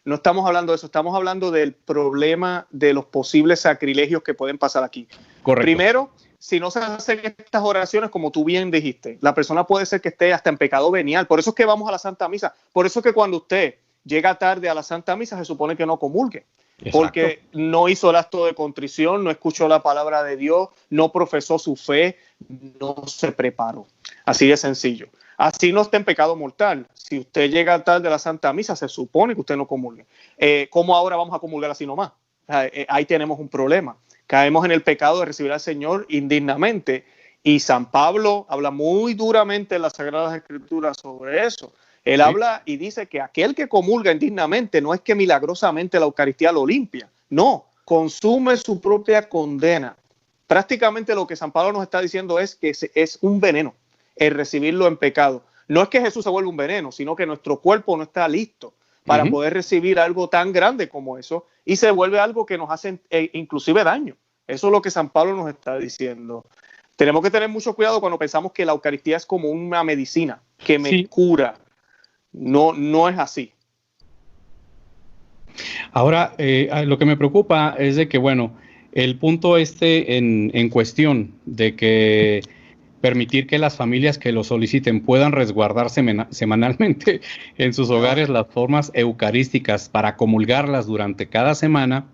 No estamos hablando de eso, estamos hablando del problema de los posibles sacrilegios que pueden pasar aquí. Correcto. Primero, si no se hacen estas oraciones, como tú bien dijiste, la persona puede ser que esté hasta en pecado venial. Por eso es que vamos a la Santa Misa. Por eso es que cuando usted llega tarde a la Santa Misa, se supone que no comulgue. Exacto. Porque no hizo el acto de contrición, no escuchó la palabra de Dios, no profesó su fe, no se preparó. Así de sencillo. Así no está en pecado mortal. Si usted llega tarde a la Santa Misa, se supone que usted no comulgue. ¿Cómo ahora vamos a comulgar así nomás? Ahí tenemos un problema. Caemos en el pecado de recibir al Señor indignamente. Y San Pablo habla muy duramente en las Sagradas Escrituras sobre eso. Él habla y dice que aquel que comulga indignamente no es que milagrosamente la Eucaristía lo limpia. No, consume su propia condena. Prácticamente lo que San Pablo nos está diciendo es que es un veneno el recibirlo en pecado. No es que Jesús se vuelva un veneno, sino que nuestro cuerpo no está listo para poder recibir algo tan grande como eso, y se vuelve algo que nos hace inclusive daño. Eso es lo que San Pablo nos está diciendo. Tenemos que tener mucho cuidado cuando pensamos que la Eucaristía es como una medicina que me cura. No es así. Ahora, lo que me preocupa es de que, bueno, el punto en cuestión de que permitir que las familias que lo soliciten puedan resguardar semanalmente en sus hogares las formas eucarísticas para comulgarlas durante cada semana,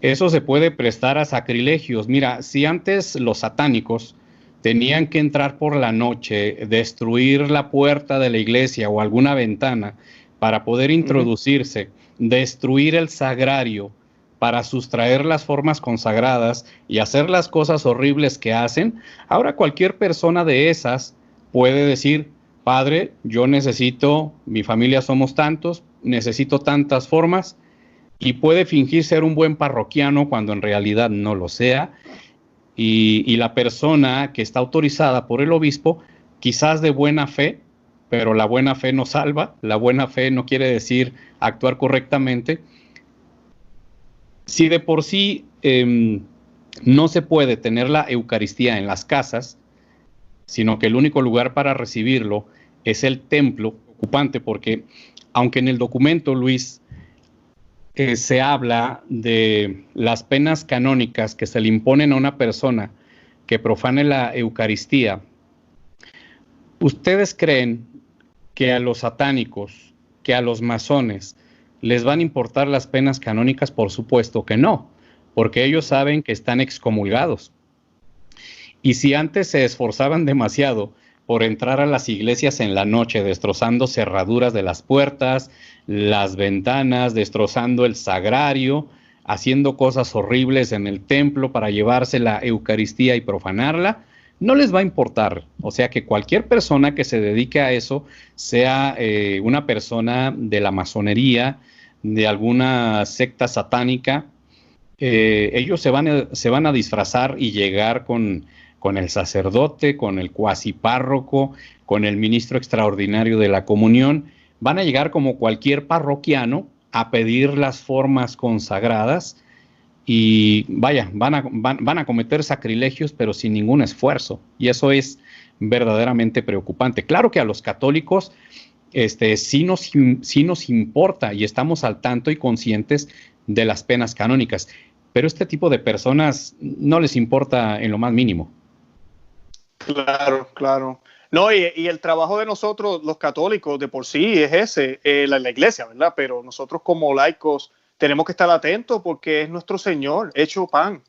eso se puede prestar a sacrilegios. Mira, si antes los satánicos tenían que entrar por la noche, destruir la puerta de la iglesia o alguna ventana para poder introducirse, destruir el sagrario para sustraer las formas consagradas y hacer las cosas horribles que hacen, ahora cualquier persona de esas puede decir: Padre, yo necesito, mi familia somos tantos, necesito tantas formas, y puede fingir ser un buen parroquiano cuando en realidad no lo sea, y la persona que está autorizada por el obispo, quizás de buena fe, pero la buena fe no salva, la buena fe no quiere decir actuar correctamente. Si de por sí no se puede tener la Eucaristía en las casas, sino que el único lugar para recibirlo es el templo, preocupante, porque aunque en el documento, Luis, se habla de las penas canónicas que se le imponen a una persona que profane la Eucaristía, ¿ustedes creen que a los satánicos, que a los masones, les van a importar las penas canónicas? Por supuesto que no, porque ellos saben que están excomulgados. Y si antes se esforzaban demasiado por entrar a las iglesias en la noche, destrozando cerraduras de las puertas, las ventanas, destrozando el sagrario, haciendo cosas horribles en el templo para llevarse la Eucaristía y profanarla, no les va a importar. O sea que cualquier persona que se dedique a eso, sea una persona de la masonería, de alguna secta satánica, ellos se van a disfrazar y llegar con el sacerdote, con el cuasi párroco, con el ministro extraordinario de la comunión. Van a llegar como cualquier parroquiano a pedir las formas consagradas y vaya, van a cometer sacrilegios, pero sin ningún esfuerzo. Y eso es verdaderamente preocupante. Claro que a los católicos sí nos importa y estamos al tanto y conscientes de las penas canónicas, pero este tipo de personas no les importa en lo más mínimo. Claro, claro. No, y el trabajo de nosotros, los católicos, de por sí es ese, la iglesia, ¿verdad? Pero nosotros como laicos tenemos que estar atentos porque es nuestro Señor, hecho pan,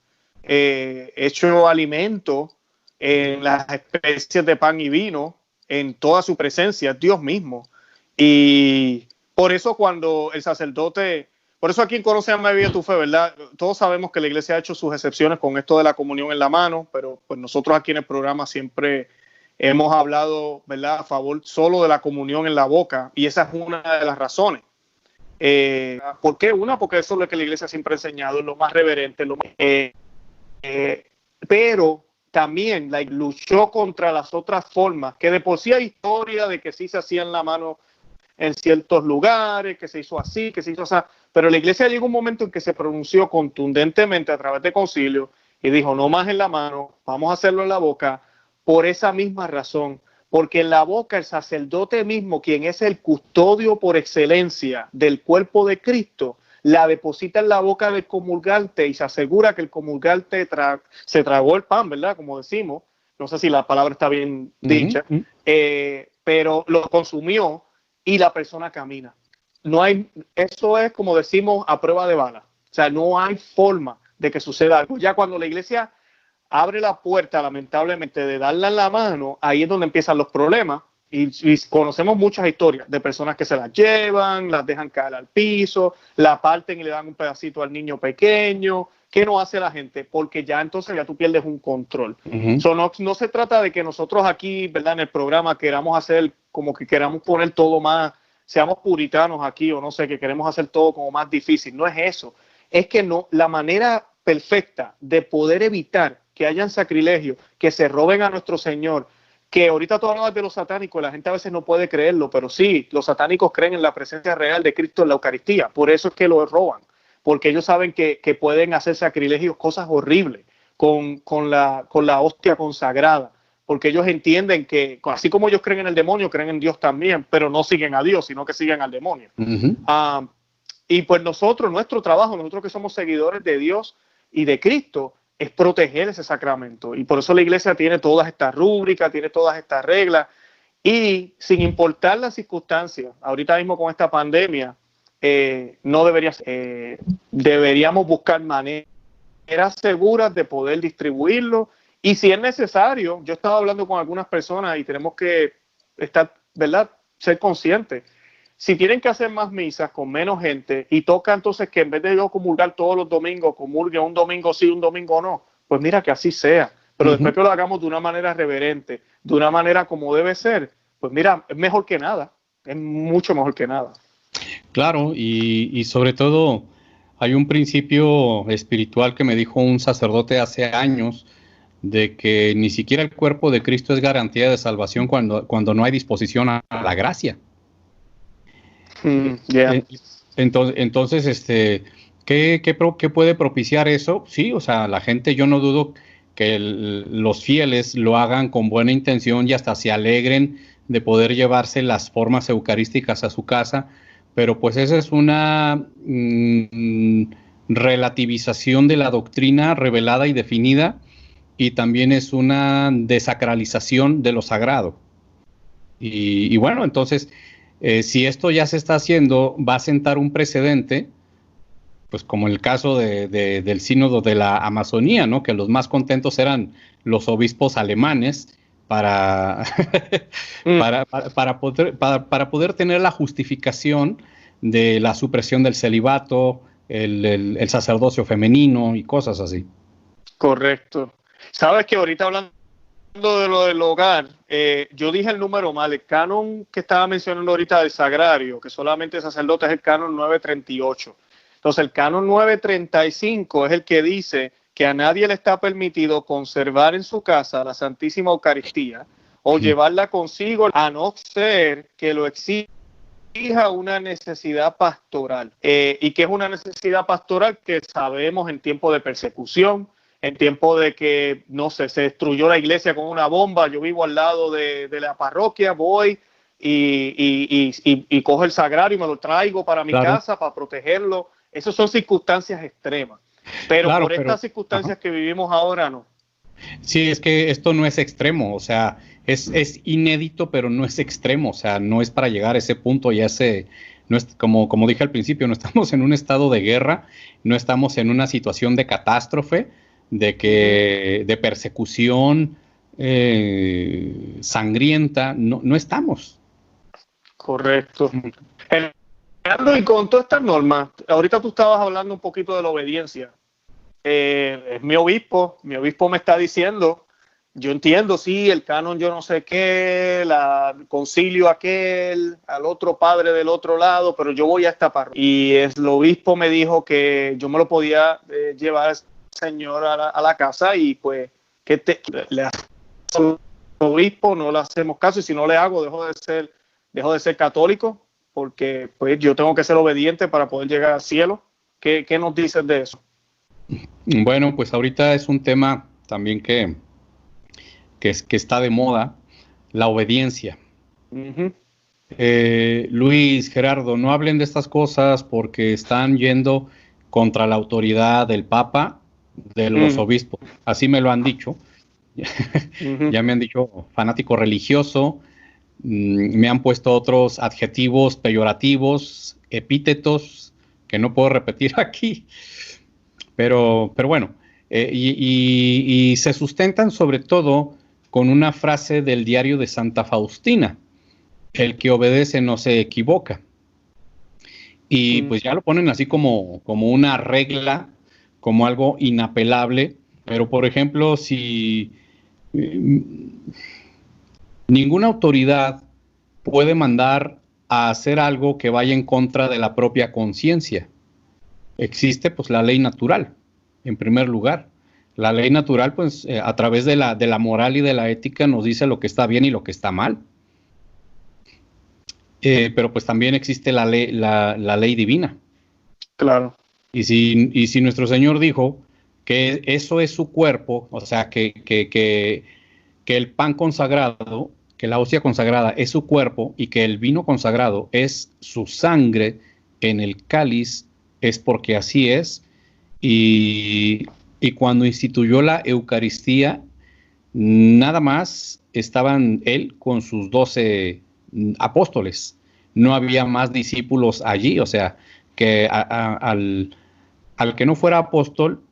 hecho alimento, en las especies de pan y vino, en toda su presencia, Dios mismo. Y por eso cuando el sacerdote, por eso aquí en Conoce, Ama y Vive tu Fe, ¿verdad? Todos sabemos que la iglesia ha hecho sus excepciones con esto de la comunión en la mano, pero pues nosotros aquí en el programa siempre hemos hablado, ¿verdad?, a favor solo de la comunión en la boca, y esa es una de las razones. ¿Por qué? Una, porque eso es lo que la iglesia siempre ha enseñado, es lo más reverente, pero también luchó contra las otras formas, que de por sí hay historia de que sí se hacía en la mano en ciertos lugares, que se hizo así, que se hizo así, pero la iglesia llegó un momento en que se pronunció contundentemente a través de concilio y dijo, no más en la mano, vamos a hacerlo en la boca, por esa misma razón, porque en la boca el sacerdote mismo, quien es el custodio por excelencia del cuerpo de Cristo, la deposita en la boca del comulgante y se asegura que el comulgante se tragó el pan, ¿verdad? Como decimos, no sé si la palabra está bien dicha, pero lo consumió y la persona camina. No hay, eso es como decimos a prueba de bala, o sea, no hay forma de que suceda algo. Ya cuando la iglesia abre la puerta, lamentablemente, de darle en la mano, ahí es donde empiezan los problemas. Y conocemos muchas historias de personas que se las llevan, las dejan caer al piso, la parten y le dan un pedacito al niño pequeño. ¿Qué no hace la gente? Porque ya entonces ya tú pierdes un control. No se trata de que nosotros aquí, ¿verdad?, en el programa queramos hacer como que queramos poner todo más, seamos puritanos aquí o no sé, que queremos hacer todo como más difícil. No es eso. Es que no, la manera perfecta de poder evitar que hayan sacrilegios, que se roben a nuestro Señor, que ahorita tú hablabas de los satánicos, la gente a veces no puede creerlo, pero sí, los satánicos creen en la presencia real de Cristo en la Eucaristía, por eso es que lo roban, porque ellos saben que pueden hacer sacrilegios, cosas horribles con la hostia consagrada, porque ellos entienden que, así como ellos creen en el demonio, creen en Dios también, pero no siguen a Dios, sino que siguen al demonio. Y pues nuestro trabajo, nosotros que somos seguidores de Dios y de Cristo, es proteger ese sacramento. Y por eso la iglesia tiene todas estas rúbricas, tiene todas estas reglas. Y sin importar las circunstancias, ahorita mismo con esta pandemia, no deberíamos buscar maneras seguras de poder distribuirlo. Y si es necesario, yo estaba hablando con algunas personas y tenemos que estar, ¿verdad?, ser conscientes. Si tienen que hacer más misas con menos gente y toca entonces que en vez de yo comulgar todos los domingos, comulgue un domingo sí, un domingo no, pues mira, que así sea. Pero después que lo hagamos de una manera reverente, de una manera como debe ser, pues mira, es mejor que nada, es mucho mejor que nada. Claro, y sobre todo hay un principio espiritual que me dijo un sacerdote hace años, de que ni siquiera el cuerpo de Cristo es garantía de salvación cuando no hay disposición a la gracia. Entonces, ¿qué puede propiciar eso? Sí, o sea, la gente, yo no dudo que los fieles lo hagan con buena intención y hasta se alegren de poder llevarse las formas eucarísticas a su casa, pero pues esa es una relativización de la doctrina revelada y definida, y también es una desacralización de lo sagrado. Y bueno, entonces, si esto ya se está haciendo, va a sentar un precedente, pues como el caso del sínodo de la Amazonía, ¿no?, que los más contentos eran los obispos alemanes, para, para poder tener la justificación de la supresión del celibato, el sacerdocio femenino y cosas así. Correcto. Sabes que ahorita hablando de lo del hogar, yo dije el número mal. El canon que estaba mencionando ahorita del sagrario, que solamente sacerdote, es el canon 938. Entonces el canon 935 es el que dice que a nadie le está permitido conservar en su casa la Santísima Eucaristía o llevarla consigo, a no ser que lo exija una necesidad pastoral. ¿Y qué es una necesidad pastoral? Que sabemos en tiempo de persecución, en tiempo de que, no sé, se destruyó la iglesia con una bomba, yo vivo al lado de la parroquia, voy y cojo el sagrario y me lo traigo para mi casa para protegerlo. Esas son circunstancias extremas. Pero por estas circunstancias que vivimos ahora, no. Sí, es que esto no es extremo, o sea, es inédito, pero no es extremo, o sea, no es para llegar a ese punto, no es, como dije al principio, no estamos en un estado de guerra, no estamos en una situación de catástrofe, de persecución sangrienta, no estamos. Correcto. Y con todas estas normas, ahorita tú estabas hablando un poquito de la obediencia. Mi obispo me está diciendo, yo entiendo, sí, el canon yo no sé qué, el concilio aquel, al otro padre del otro lado, pero yo voy a esta parroquia. Y el obispo me dijo que yo me lo podía llevar al señor a la casa y pues que le hacemos al obispo, no le hacemos caso, y si no le hago, dejo de ser católico, porque pues yo tengo que ser obediente para poder llegar al cielo. ¿Qué nos dices de eso? Bueno, pues ahorita es un tema también que está de moda, la obediencia. Uh-huh. Luis, Gerardo, no hablen de estas cosas porque están yendo contra la autoridad del Papa, de los obispos. Así me lo han dicho. Uh-huh. Ya me han dicho fanático religioso, me han puesto otros adjetivos peyorativos, epítetos, que no puedo repetir aquí. Pero bueno, y se sustentan sobre todo con una frase del diario de Santa Faustina: el que obedece no se equivoca. Y pues ya lo ponen así como una regla, como algo inapelable. Pero por ejemplo, si ninguna autoridad puede mandar a hacer algo que vaya en contra de la propia conciencia. Existe pues la ley natural, en primer lugar. La ley natural, pues a través de la moral y de la ética nos dice lo que está bien y lo que está mal. Pero pues también existe la ley divina. Claro. Y si nuestro Señor dijo que eso es su cuerpo, o sea, que el pan consagrado, que la hostia consagrada es su cuerpo y que el vino consagrado es su sangre en el cáliz, es porque así es. Y cuando instituyó la Eucaristía, nada más estaban él con sus 12 apóstoles. No había más discípulos allí, o sea, que al que no fuera apóstol,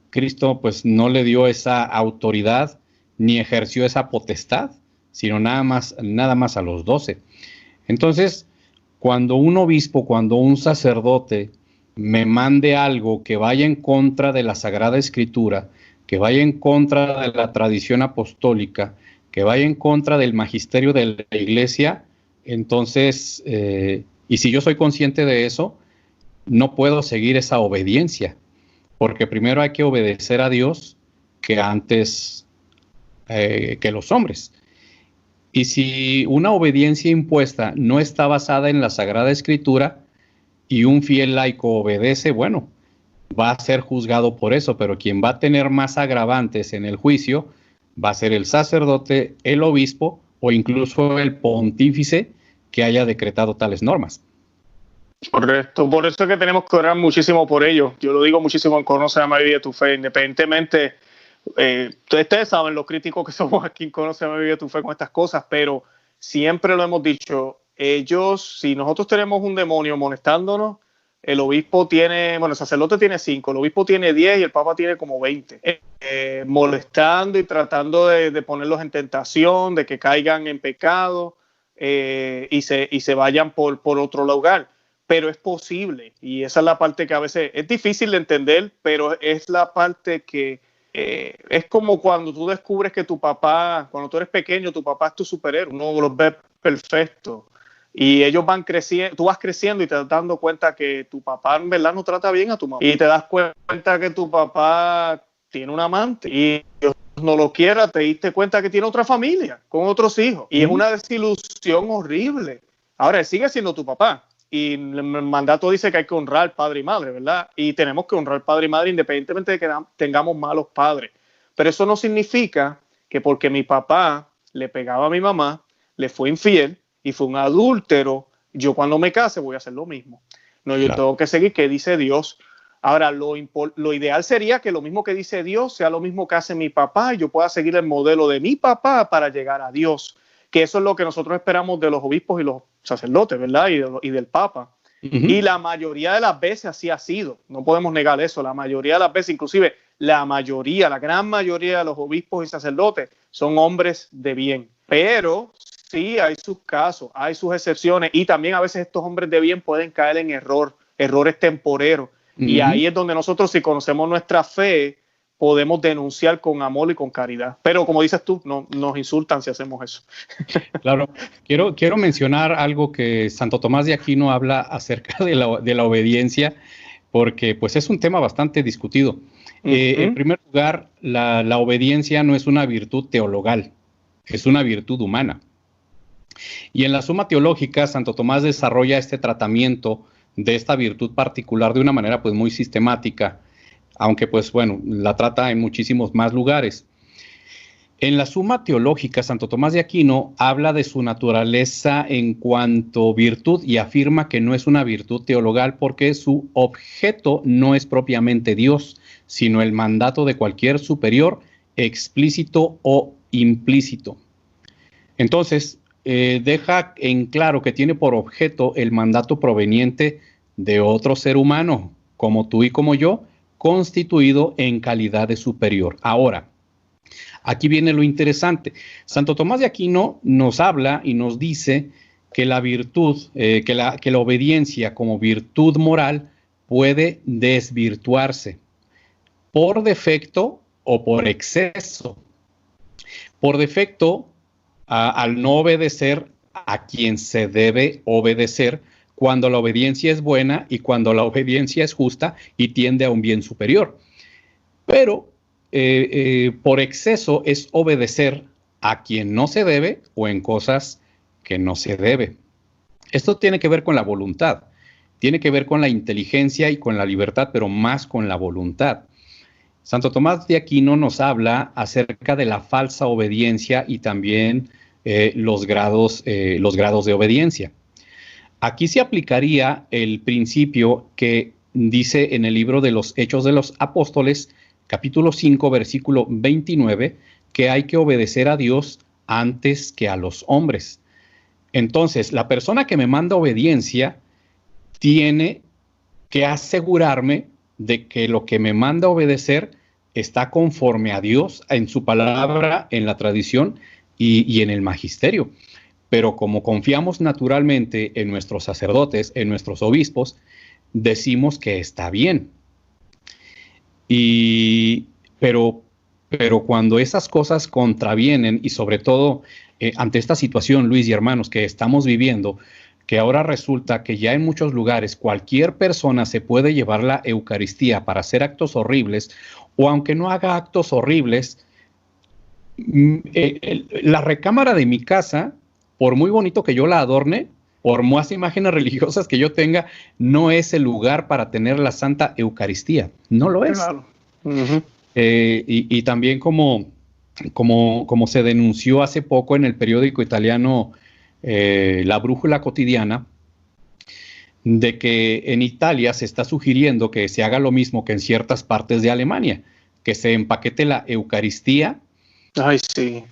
Cristo pues no le dio esa autoridad ni ejerció esa potestad, sino nada más a los 12. Entonces, cuando un obispo, cuando un sacerdote me mande algo que vaya en contra de la Sagrada Escritura, que vaya en contra de la tradición apostólica, que vaya en contra del magisterio de la Iglesia, entonces, y si yo soy consciente de eso, no puedo seguir esa obediencia, porque primero hay que obedecer a Dios que antes que los hombres. Y si una obediencia impuesta no está basada en la Sagrada Escritura y un fiel laico obedece, bueno, va a ser juzgado por eso, pero quien va a tener más agravantes en el juicio va a ser el sacerdote, el obispo o incluso el pontífice que haya decretado tales normas. Correcto, por eso es que tenemos que orar muchísimo por ello. Yo lo digo muchísimo en Conoce, Ama y Vive tu Fe, independientemente, ustedes saben lo críticos que somos aquí en Conoce, Ama y Vive tu Fe con estas cosas, pero siempre lo hemos dicho, ellos, si nosotros tenemos un demonio molestándonos, el obispo tiene, bueno, el sacerdote tiene 5, el obispo tiene 10 y el papa tiene como 20, molestando y tratando de ponerlos en tentación, de que caigan en pecado y se vayan por otro lugar. Pero es posible, y esa es la parte que a veces es difícil de entender, pero es la parte que es como cuando tú descubres que tu papá, cuando tú eres pequeño, tu papá es tu superhéroe, uno los ve perfecto. Y ellos van creciendo, tú vas creciendo y te das dando cuenta que tu papá en verdad no trata bien a tu mamá. Y te das cuenta que tu papá tiene un amante y Dios no lo quiera, te diste cuenta que tiene otra familia con otros hijos. Y es una desilusión horrible. Ahora, él sigue siendo tu papá. Y el mandato dice que hay que honrar padre y madre, ¿verdad? Y tenemos que honrar padre y madre independientemente de que tengamos malos padres. Pero eso no significa que porque mi papá le pegaba a mi mamá, le fue infiel, y fue un adúltero, yo cuando me case voy a hacer lo mismo. No, yo tengo que seguir qué dice Dios. Ahora, lo ideal sería que lo mismo que dice Dios sea lo mismo que hace mi papá y yo pueda seguir el modelo de mi papá para llegar a Dios. Que eso es lo que nosotros esperamos de los obispos y los sacerdotes, ¿verdad? Y del papa. Y la mayoría de las veces así ha sido. No podemos negar eso. La mayoría de las veces, inclusive la gran mayoría de los obispos y sacerdotes son hombres de bien. Pero sí, hay sus casos, hay sus excepciones y también a veces estos hombres de bien pueden caer en errores temporeros. Y ahí es donde nosotros, si conocemos nuestra fe, podemos denunciar con amor y con caridad. Pero como dices tú, no, nos insultan si hacemos eso. Claro, quiero mencionar algo que Santo Tomás de Aquino habla acerca de la obediencia, porque pues es un tema bastante discutido. En primer lugar, la obediencia no es una virtud teologal, es una virtud humana. Y en la Suma Teológica, Santo Tomás desarrolla este tratamiento de esta virtud particular de una manera pues muy sistemática, aunque pues bueno, la trata en muchísimos más lugares. En la Suma Teológica, Santo Tomás de Aquino habla de su naturaleza en cuanto virtud y afirma que no es una virtud teologal porque su objeto no es propiamente Dios, sino el mandato de cualquier superior, explícito o implícito. Entonces, deja en claro que tiene por objeto el mandato proveniente de otro ser humano, como tú y como yo, constituido en calidad de superior. Ahora, aquí viene lo interesante. Santo Tomás de Aquino nos habla y nos dice que la virtud, que la obediencia como virtud moral puede desvirtuarse por defecto o por exceso. Por defecto, al no obedecer a quien se debe obedecer cuando la obediencia es buena y cuando la obediencia es justa y tiende a un bien superior. Pero por exceso es obedecer a quien no se debe o en cosas que no se debe. Esto tiene que ver con la voluntad, tiene que ver con la inteligencia y con la libertad, pero más con la voluntad. Santo Tomás de Aquino nos habla acerca de la falsa obediencia y también los grados de obediencia. Aquí se aplicaría el principio que dice en el libro de los Hechos de los Apóstoles, capítulo 5, versículo 29, que hay que obedecer a Dios antes que a los hombres. Entonces, la persona que me manda obediencia tiene que asegurarme de que lo que me manda obedecer está conforme a Dios en su palabra, en la tradición y en el magisterio. Pero como confiamos naturalmente en nuestros sacerdotes, en nuestros obispos, decimos que está bien. Pero cuando esas cosas contravienen y sobre todo ante esta situación, Luis y hermanos, que estamos viviendo, que ahora resulta que ya en muchos lugares cualquier persona se puede llevar la Eucaristía para hacer actos horribles, o aunque no haga actos horribles, la recámara de mi casa, por muy bonito que yo la adorne, por más imágenes religiosas que yo tenga, no es el lugar para tener la Santa Eucaristía. No lo es. Claro. Y también como se denunció hace poco en el periódico italiano La Brújula Cotidiana, de que en Italia se está sugiriendo que se haga lo mismo que en ciertas partes de Alemania, que se empaquete la Eucaristía. Ay, sí.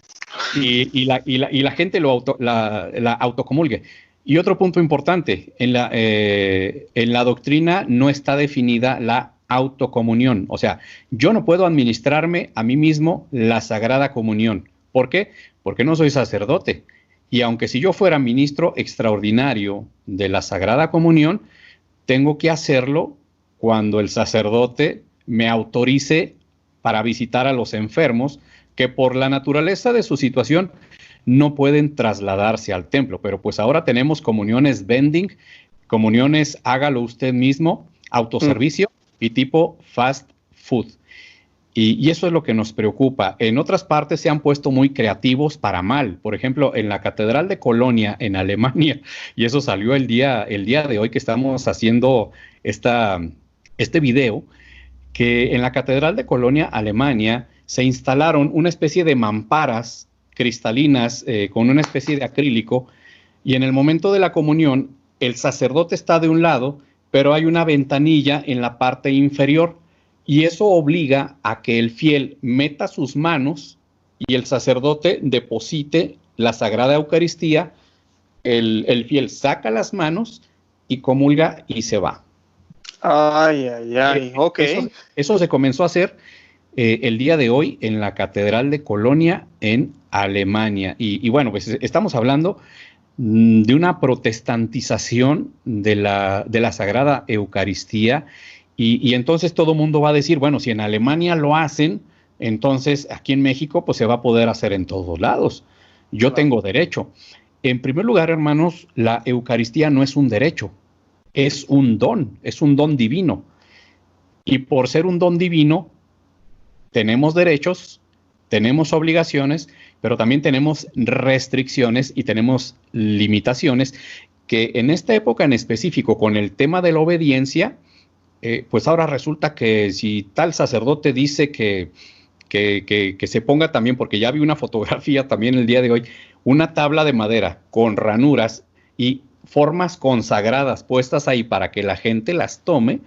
Y la gente la autocomulgue. Y otro punto importante, en la doctrina no está definida la autocomunión. O sea, yo no puedo administrarme a mí mismo la Sagrada Comunión. ¿Por qué? Porque no soy sacerdote. Y aunque si yo fuera ministro extraordinario de la Sagrada Comunión, tengo que hacerlo cuando el sacerdote me autorice para visitar a los enfermos que por la naturaleza de su situación no pueden trasladarse al templo. Pero pues ahora tenemos comuniones vending, comuniones hágalo usted mismo, autoservicio y tipo fast food. Y eso es lo que nos preocupa. En otras partes se han puesto muy creativos para mal. Por ejemplo, en la Catedral de Colonia, en Alemania, y eso salió el día de hoy que estamos haciendo este video, que en la Catedral de Colonia, Alemania, se instalaron una especie de mamparas cristalinas con una especie de acrílico, y en el momento de la comunión, el sacerdote está de un lado, pero hay una ventanilla en la parte inferior. Y eso obliga a que el fiel meta sus manos y el sacerdote deposite la Sagrada Eucaristía, el fiel saca las manos y comulga y se va. Ay, ay, ay, ok. Eso se comenzó a hacer el día de hoy en la Catedral de Colonia en Alemania. Y bueno, pues estamos hablando de una protestantización de la Sagrada Eucaristía. Y entonces todo el mundo va a decir, bueno, si en Alemania lo hacen, entonces aquí en México pues se va a poder hacer en todos lados. Yo tengo derecho. En primer lugar, hermanos, la Eucaristía no es un derecho, es un don divino. Y por ser un don divino, tenemos derechos, tenemos obligaciones, pero también tenemos restricciones y tenemos limitaciones que en esta época en específico, con el tema de la obediencia, pues ahora resulta que si tal sacerdote dice que se ponga también, porque ya vi una fotografía también el día de hoy, una tabla de madera con ranuras y formas consagradas puestas ahí para que la gente las tome,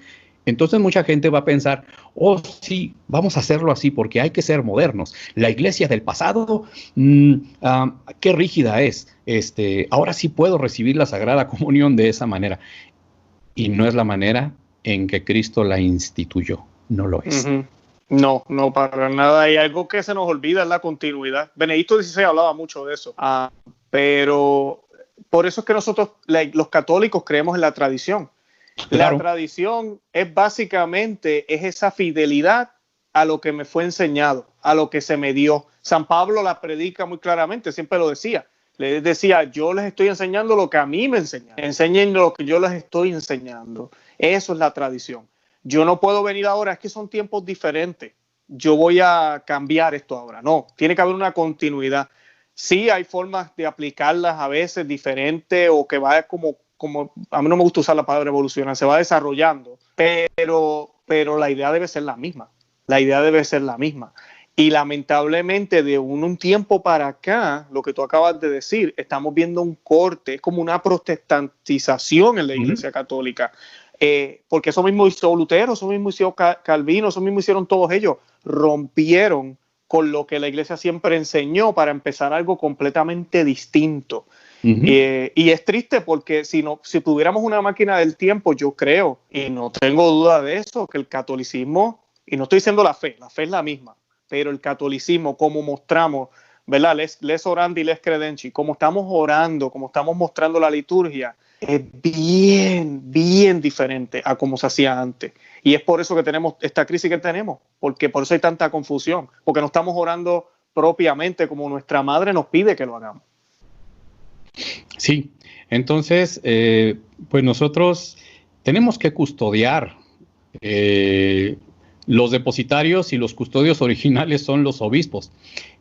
entonces mucha gente va a pensar, oh sí, vamos a hacerlo así porque hay que ser modernos. La iglesia del pasado, qué rígida es. Ahora sí puedo recibir la Sagrada Comunión de esa manera. Y no es la manera en que Cristo la instituyó, no lo es. No, no, para nada. Hay algo que se nos olvida, es la continuidad. Benedicto XVI hablaba mucho de eso, pero por eso es que nosotros, los católicos, creemos en la tradición. Claro. La tradición es básicamente esa fidelidad a lo que me fue enseñado, a lo que se me dio. San Pablo la predica muy claramente, siempre lo decía. Les decía, yo les estoy enseñando lo que a mí me enseñaron. Enseñen lo que yo les estoy enseñando. Eso es la tradición. Yo no puedo venir ahora, es que son tiempos diferentes. Yo voy a cambiar esto ahora. No, tiene que haber una continuidad. Sí, hay formas de aplicarlas a veces diferentes o que va como a mí no me gusta usar la palabra evolucionar, se va desarrollando, pero la idea debe ser la misma. La idea debe ser la misma. Y lamentablemente de un tiempo para acá, lo que tú acabas de decir, estamos viendo un corte, es como una protestantización en la Iglesia Católica. Porque eso mismo hizo Lutero, eso mismo hizo Calvino, eso mismo hicieron todos ellos. Rompieron con lo que la Iglesia siempre enseñó para empezar algo completamente distinto. Y es triste porque si tuviéramos una máquina del tiempo, yo creo, y no tengo duda de eso, que el catolicismo, y no estoy diciendo la fe es la misma, pero el catolicismo, como mostramos, ¿verdad? Les orandi, les credenci, como estamos orando, como estamos mostrando la liturgia, es bien, bien diferente a como se hacía antes. Y es por eso que tenemos esta crisis que tenemos, porque por eso hay tanta confusión, porque no estamos orando propiamente como nuestra madre nos pide que lo hagamos. Sí, entonces, pues nosotros tenemos que custodiar. Los depositarios y los custodios originales son los obispos,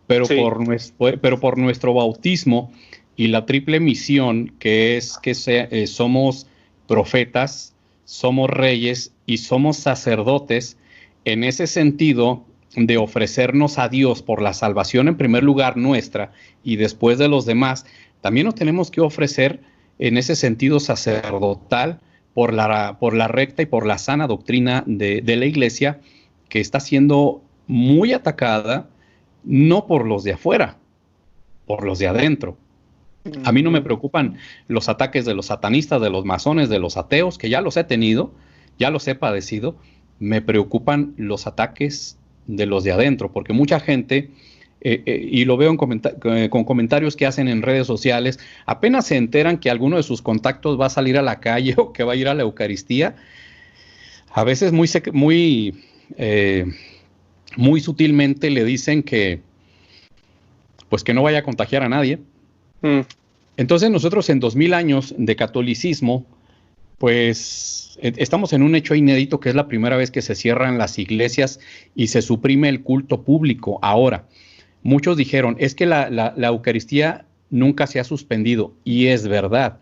pero, sí, por nuestro bautismo y la triple misión que es que somos profetas, somos reyes y somos sacerdotes, en ese sentido de ofrecernos a Dios por la salvación en primer lugar nuestra y después de los demás, también nos tenemos que ofrecer en ese sentido sacerdotal por la recta y por la sana doctrina de la Iglesia, que está siendo muy atacada, no por los de afuera, por los de adentro. A mí no me preocupan los ataques de los satanistas, de los masones, de los ateos, que ya los he tenido, ya los he padecido. Me preocupan los ataques de los de adentro, porque mucha gente, y lo veo con comentarios que hacen en redes sociales, apenas se enteran que alguno de sus contactos va a salir a la calle o que va a ir a la Eucaristía, a veces muy sutilmente le dicen que, pues que no vaya a contagiar a nadie. Entonces nosotros en 2000 años de catolicismo, pues estamos en un hecho inédito, que es la primera vez que se cierran las iglesias y se suprime el culto público. Ahora, muchos dijeron, es que la Eucaristía nunca se ha suspendido, y es verdad,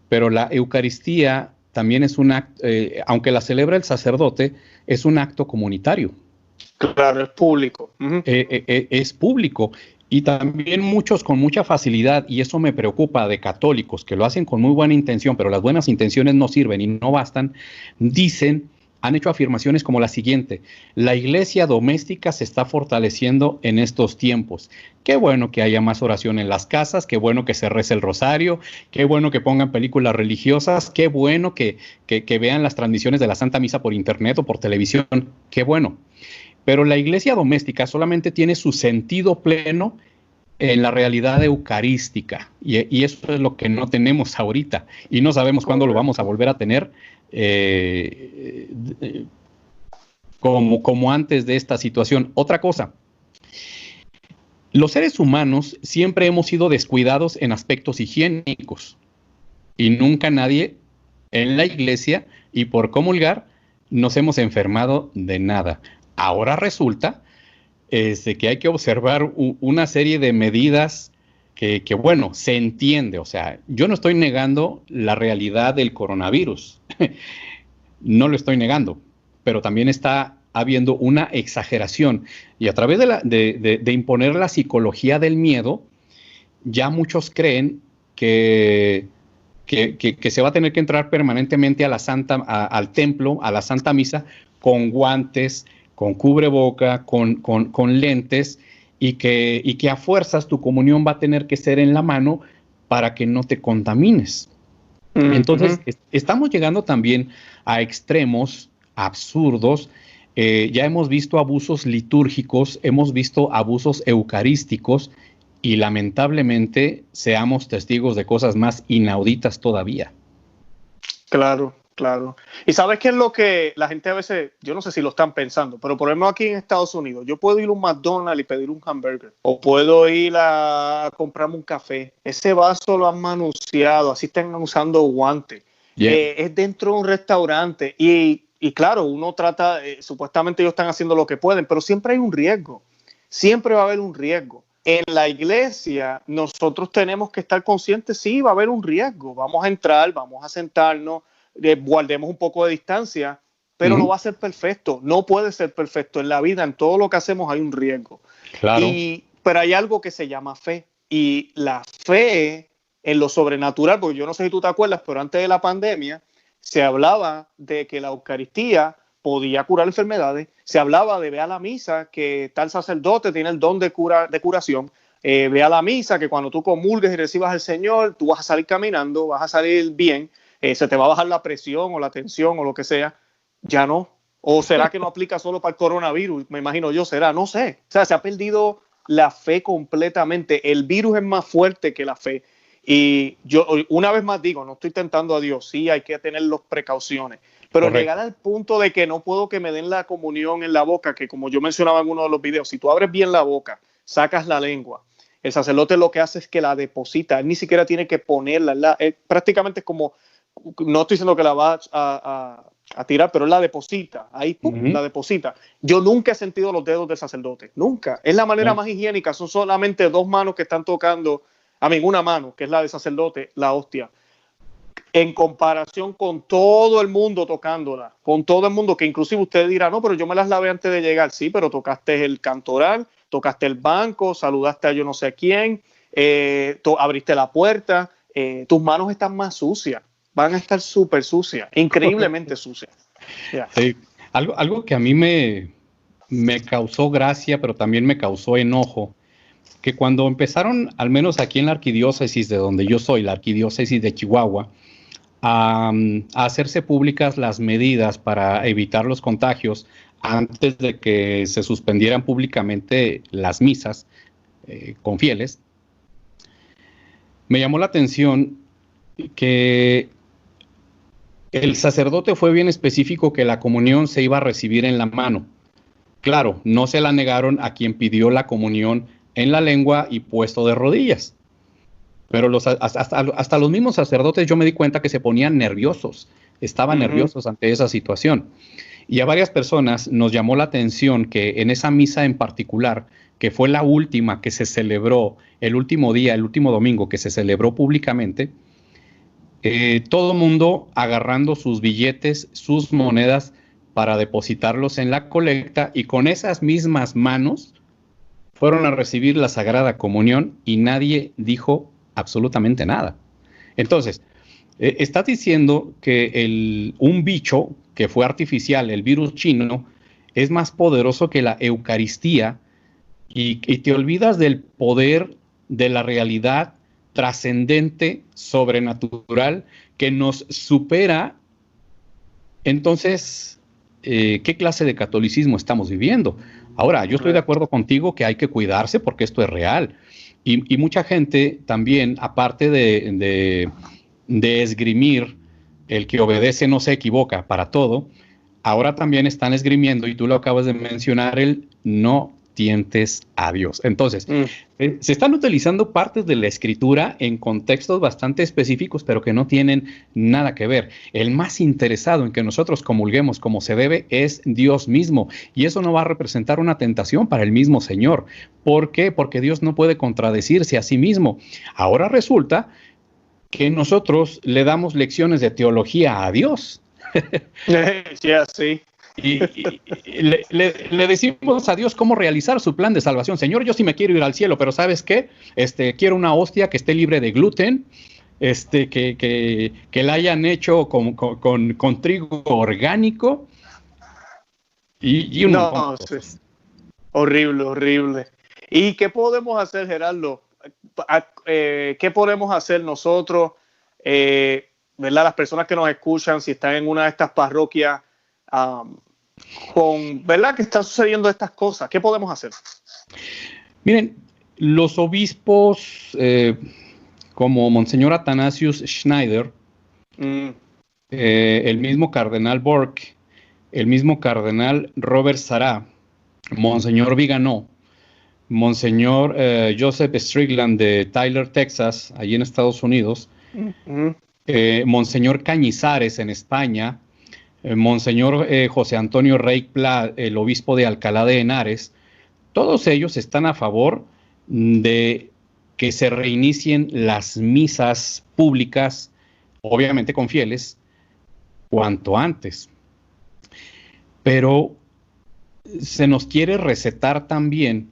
pero la Eucaristía también es un acto, aunque la celebra el sacerdote, es un acto comunitario. Claro, es público. Es público. Y también muchos con mucha facilidad, y eso me preocupa, de católicos que lo hacen con muy buena intención, pero las buenas intenciones no sirven y no bastan, han hecho afirmaciones como la siguiente: la iglesia doméstica se está fortaleciendo en estos tiempos. Qué bueno que haya más oración en las casas, qué bueno que se rece el rosario, qué bueno que pongan películas religiosas, qué bueno que vean las transmisiones de la Santa Misa por internet o por televisión, qué bueno. Pero la iglesia doméstica solamente tiene su sentido pleno en la realidad eucarística, y eso es lo que no tenemos ahorita, y no sabemos cuándo lo vamos a volver a tener, como antes de esta situación. Otra cosa, los seres humanos siempre hemos sido descuidados en aspectos higiénicos, y nunca nadie en la iglesia y por comulgar nos hemos enfermado de nada. Ahora resulta que hay que observar una serie de medidas que, bueno, se entiende. O sea, yo no estoy negando la realidad del coronavirus, no lo estoy negando, pero también está habiendo una exageración. Y a través de imponer la psicología del miedo, ya muchos creen que se va a tener que entrar permanentemente al templo, a la Santa Misa, con guantes, con cubreboca, con lentes, y que a fuerzas tu comunión va a tener que ser en la mano para que no te contamines. Entonces, estamos llegando también a extremos absurdos. Ya hemos visto abusos litúrgicos, hemos visto abusos eucarísticos, y lamentablemente seamos testigos de cosas más inauditas todavía. Claro. Claro. Y ¿sabes qué es lo que la gente a veces, yo no sé si lo están pensando, pero por ejemplo aquí en Estados Unidos, yo puedo ir a un McDonald's y pedir un hamburger, o puedo ir a comprarme un café. Ese vaso lo han manoseado, así están usando guantes. Yeah. Es dentro de un restaurante y claro, uno trata, supuestamente ellos están haciendo lo que pueden, pero siempre hay un riesgo. Siempre va a haber un riesgo. En la iglesia nosotros tenemos que estar conscientes, sí, va a haber un riesgo. Vamos a entrar, vamos a sentarnos, guardemos un poco de distancia, pero no va a ser perfecto, no puede ser perfecto en la vida. En todo lo que hacemos hay un riesgo. Claro. Pero hay algo que se llama fe, y la fe en lo sobrenatural, porque yo no sé si tú te acuerdas, pero antes de la pandemia se hablaba de que la Eucaristía podía curar enfermedades, se hablaba de ve a la misa, que tal sacerdote tiene el don de curación, ve a la misa, que cuando tú comulgues y recibas al Señor, tú vas a salir caminando, vas a salir bien, se te va a bajar la presión o la tensión o lo que sea. Ya no. ¿O será que no aplica solo para el coronavirus? Me imagino yo, será, no sé. O sea, se ha perdido la fe completamente. El virus es más fuerte que la fe. Y yo una vez más digo, no estoy tentando a Dios, sí hay que tener las precauciones, pero correcto, llegar al punto de que no puedo que me den la comunión en la boca, que como yo mencionaba en uno de los videos, si tú abres bien la boca, sacas la lengua, el sacerdote lo que hace es que la deposita, él ni siquiera tiene que ponerla, prácticamente es como, no estoy diciendo que la va a tirar, pero él la deposita, ahí la deposita. Yo nunca he sentido los dedos del sacerdote, nunca. Es la manera más higiénica, son solamente dos manos que están tocando, una mano, que es la del sacerdote, la hostia, en comparación con todo el mundo tocándola, con todo el mundo, que inclusive usted dirá, no, pero yo me las lavé antes de llegar. Sí, pero tocaste el cantoral, tocaste el banco, saludaste a yo no sé quién, abriste la puerta, tus manos están más sucias. Van a estar súper sucias, increíblemente sucias. Yeah. Sí. Algo que a mí me causó gracia, pero también me causó enojo, que cuando empezaron, al menos aquí en la arquidiócesis de donde yo soy, la arquidiócesis de Chihuahua, a hacerse públicas las medidas para evitar los contagios antes de que se suspendieran públicamente las misas con fieles, me llamó la atención que el sacerdote fue bien específico que la comunión se iba a recibir en la mano. Claro, no se la negaron a quien pidió la comunión en la lengua y puesto de rodillas. Pero hasta los mismos sacerdotes yo me di cuenta que se ponían nerviosos, estaban nerviosos ante esa situación. Y a varias personas nos llamó la atención que en esa misa en particular, que fue la última que se celebró, el último día, el último domingo que se celebró públicamente, todo el mundo agarrando sus billetes, sus monedas para depositarlos en la colecta, y con esas mismas manos fueron a recibir la Sagrada Comunión y nadie dijo absolutamente nada. Entonces, estás diciendo que un bicho que fue artificial, el virus chino, es más poderoso que la Eucaristía, y te olvidas del poder de la realidad trascendente, sobrenatural, que nos supera. Entonces, ¿qué clase de catolicismo estamos viviendo? Ahora, yo estoy de acuerdo contigo que hay que cuidarse porque esto es real. Y mucha gente también, aparte de esgrimir el que obedece no se equivoca para todo, ahora también están esgrimiendo, y tú lo acabas de mencionar, el no tientes a Dios. Entonces, se están utilizando partes de la Escritura en contextos bastante específicos, pero que no tienen nada que ver. El más interesado en que nosotros comulguemos como se debe es Dios mismo, y eso no va a representar una tentación para el mismo Señor. ¿Por qué? Porque Dios no puede contradecirse a sí mismo. Ahora resulta que nosotros le damos lecciones de teología a Dios. Sí. Y le decimos a Dios cómo realizar su plan de salvación. Señor, yo sí me quiero ir al cielo, pero ¿sabes qué? Quiero una hostia que esté libre de gluten, que la hayan hecho con trigo orgánico y no, sí. Horrible. ¿Y qué podemos hacer, Gerardo? ¿Qué podemos hacer nosotros, ¿verdad? Las personas que nos escuchan, si están en una de estas parroquias, ¿verdad? Que están sucediendo estas cosas, ¿qué podemos hacer? Miren, los obispos como Monseñor Athanasius Schneider, el mismo cardenal Bork, el mismo cardenal Robert Sarah, Monseñor Viganó, Monseñor Joseph Strickland de Tyler, Texas, allí en Estados Unidos, Monseñor Cañizares en España, Monseñor José Antonio Rey Pla, el obispo de Alcalá de Henares, todos ellos están a favor de que se reinicien las misas públicas, obviamente con fieles, cuanto antes. Pero se nos quiere recetar también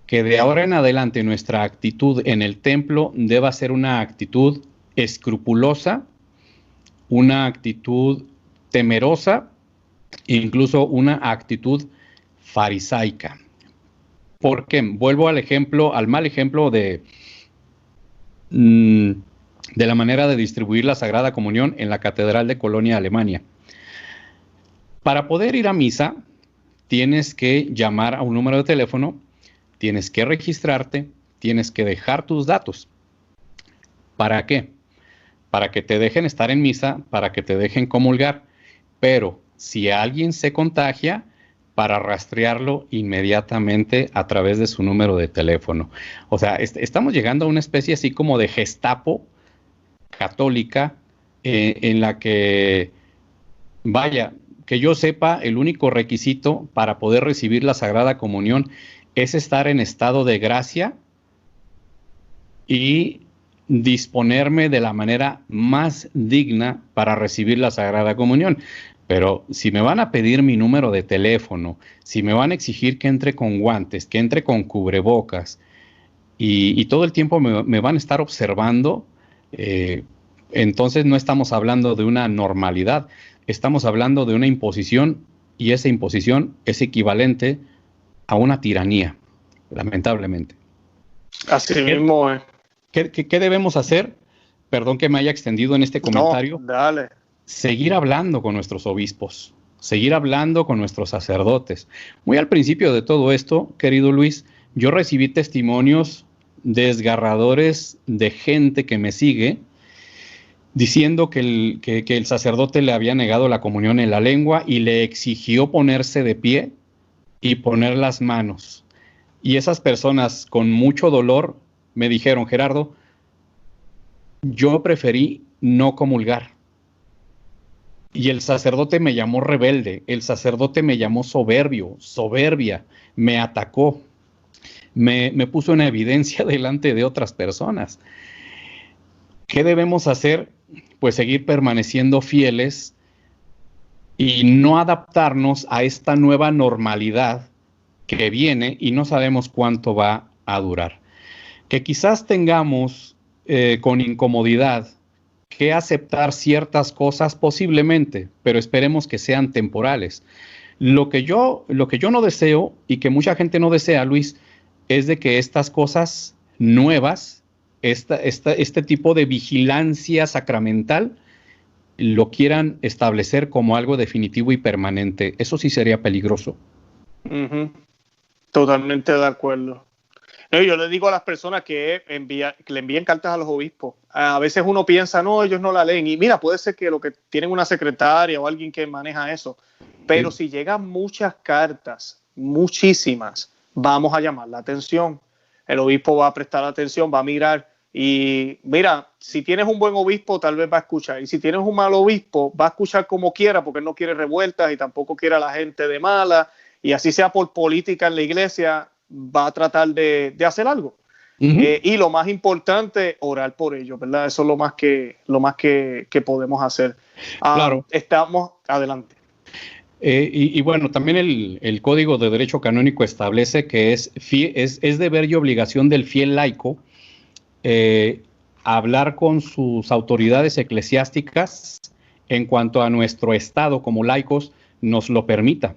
que de ahora en adelante nuestra actitud en el templo deba ser una actitud escrupulosa, una actitud temerosa, incluso una actitud farisaica. ¿Por qué? Vuelvo al mal ejemplo de la manera de distribuir la Sagrada Comunión en la Catedral de Colonia, Alemania. Para poder ir a misa, tienes que llamar a un número de teléfono, tienes que registrarte, tienes que dejar tus datos. ¿Para qué? Para que te dejen estar en misa, para que te dejen comulgar. Pero si alguien se contagia, para rastrearlo inmediatamente a través de su número de teléfono. O sea, estamos llegando a una especie así como de Gestapo católica, en la que, vaya, que yo sepa, el único requisito para poder recibir la Sagrada Comunión es estar en estado de gracia y disponerme de la manera más digna para recibir la Sagrada Comunión. Pero si me van a pedir mi número de teléfono, si me van a exigir que entre con guantes, que entre con cubrebocas, y todo el tiempo me van a estar observando, entonces no estamos hablando de una normalidad, estamos hablando de una imposición, y esa imposición es equivalente a una tiranía. lamentablemente. Así mismo es. ¿Qué debemos hacer? Perdón que me haya extendido en este comentario. No, dale. Seguir hablando con nuestros obispos, seguir hablando con nuestros sacerdotes. Muy al principio de todo esto, querido Luis, yo recibí testimonios desgarradores de gente que me sigue diciendo que el sacerdote le había negado la comunión en la lengua y le exigió ponerse de pie y poner las manos. Y esas personas con mucho dolor me dijeron, Gerardo, yo preferí no comulgar. Y el sacerdote me llamó rebelde, el sacerdote me llamó soberbia, me atacó, me puso en evidencia delante de otras personas. ¿Qué debemos hacer? Pues seguir permaneciendo fieles y no adaptarnos a esta nueva normalidad que viene y no sabemos cuánto va a durar. Que quizás tengamos con incomodidad que aceptar ciertas cosas posiblemente, pero esperemos que sean temporales. Lo que yo no deseo y que mucha gente no desea, Luis, es de que estas cosas nuevas, este tipo de vigilancia sacramental, lo quieran establecer como algo definitivo y permanente. Eso sí sería peligroso. Totalmente de acuerdo. No, yo le digo a las personas que le envíen cartas a los obispos. A veces uno piensa, no, ellos no la leen. Y mira, puede ser que lo que tienen una secretaria o alguien que maneja eso. Pero si llegan muchas cartas, muchísimas, vamos a llamar la atención. El obispo va a prestar atención, va a mirar. Y mira, si tienes un buen obispo, tal vez va a escuchar. Y si tienes un mal obispo, va a escuchar como quiera, porque él no quiere revueltas y tampoco quiere a la gente de mala. Y así sea por política en la iglesia, va a tratar de hacer algo. Y lo más importante, orar por ellos, ¿verdad? Eso es lo más que podemos hacer. Claro. Estamos adelante. Y bueno, también el Código de Derecho Canónico establece que es deber y obligación del fiel laico hablar con sus autoridades eclesiásticas en cuanto a nuestro estado como laicos nos lo permita.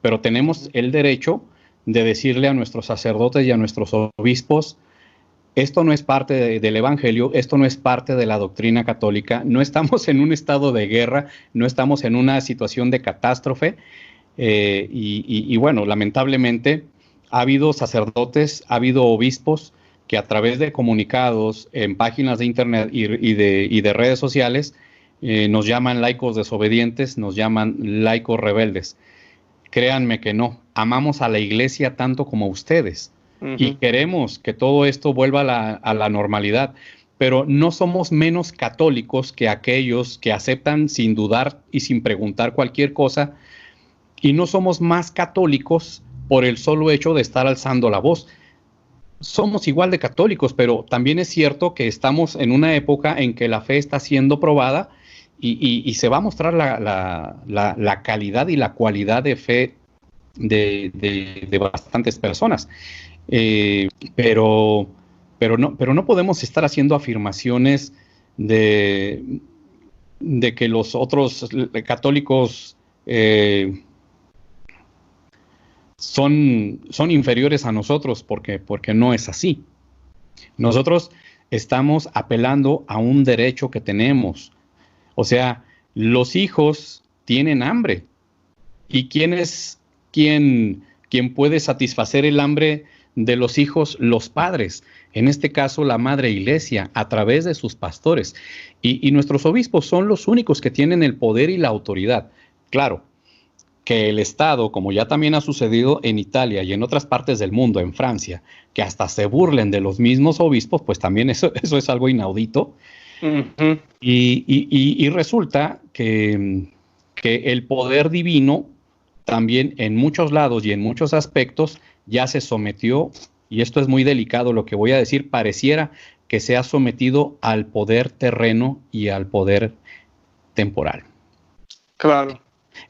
Pero tenemos el derecho de decirle a nuestros sacerdotes y a nuestros obispos, esto no es parte del Evangelio, esto no es parte de la doctrina católica, no estamos en un estado de guerra, no estamos en una situación de catástrofe, y bueno, lamentablemente ha habido sacerdotes, ha habido obispos que a través de comunicados en páginas de internet y de redes sociales nos llaman laicos desobedientes, nos llaman laicos rebeldes. Créanme que no, amamos a la iglesia tanto como ustedes y queremos que todo esto vuelva a la normalidad, pero no somos menos católicos que aquellos que aceptan sin dudar y sin preguntar cualquier cosa, y no somos más católicos por el solo hecho de estar alzando la voz. Somos igual de católicos, pero también es cierto que estamos en una época en que la fe está siendo probada y se va a mostrar la calidad y la cualidad de fe de bastantes personas. Pero no podemos estar haciendo afirmaciones de que los otros católicos son inferiores a nosotros, porque no es así. Nosotros estamos apelando a un derecho que tenemos. O sea, los hijos tienen hambre. ¿Y quién es quien puede satisfacer el hambre de los hijos? Los padres. En este caso, la Madre Iglesia, a través de sus pastores. Y nuestros obispos son los únicos que tienen el poder y la autoridad. Claro, que el Estado, como ya también ha sucedido en Italia y en otras partes del mundo, en Francia, que hasta se burlen de los mismos obispos, pues también eso es algo inaudito. Y resulta que el poder divino también en muchos lados y en muchos aspectos ya se sometió, y esto es muy delicado lo que voy a decir, pareciera que se ha sometido al poder terreno y al poder temporal. Claro.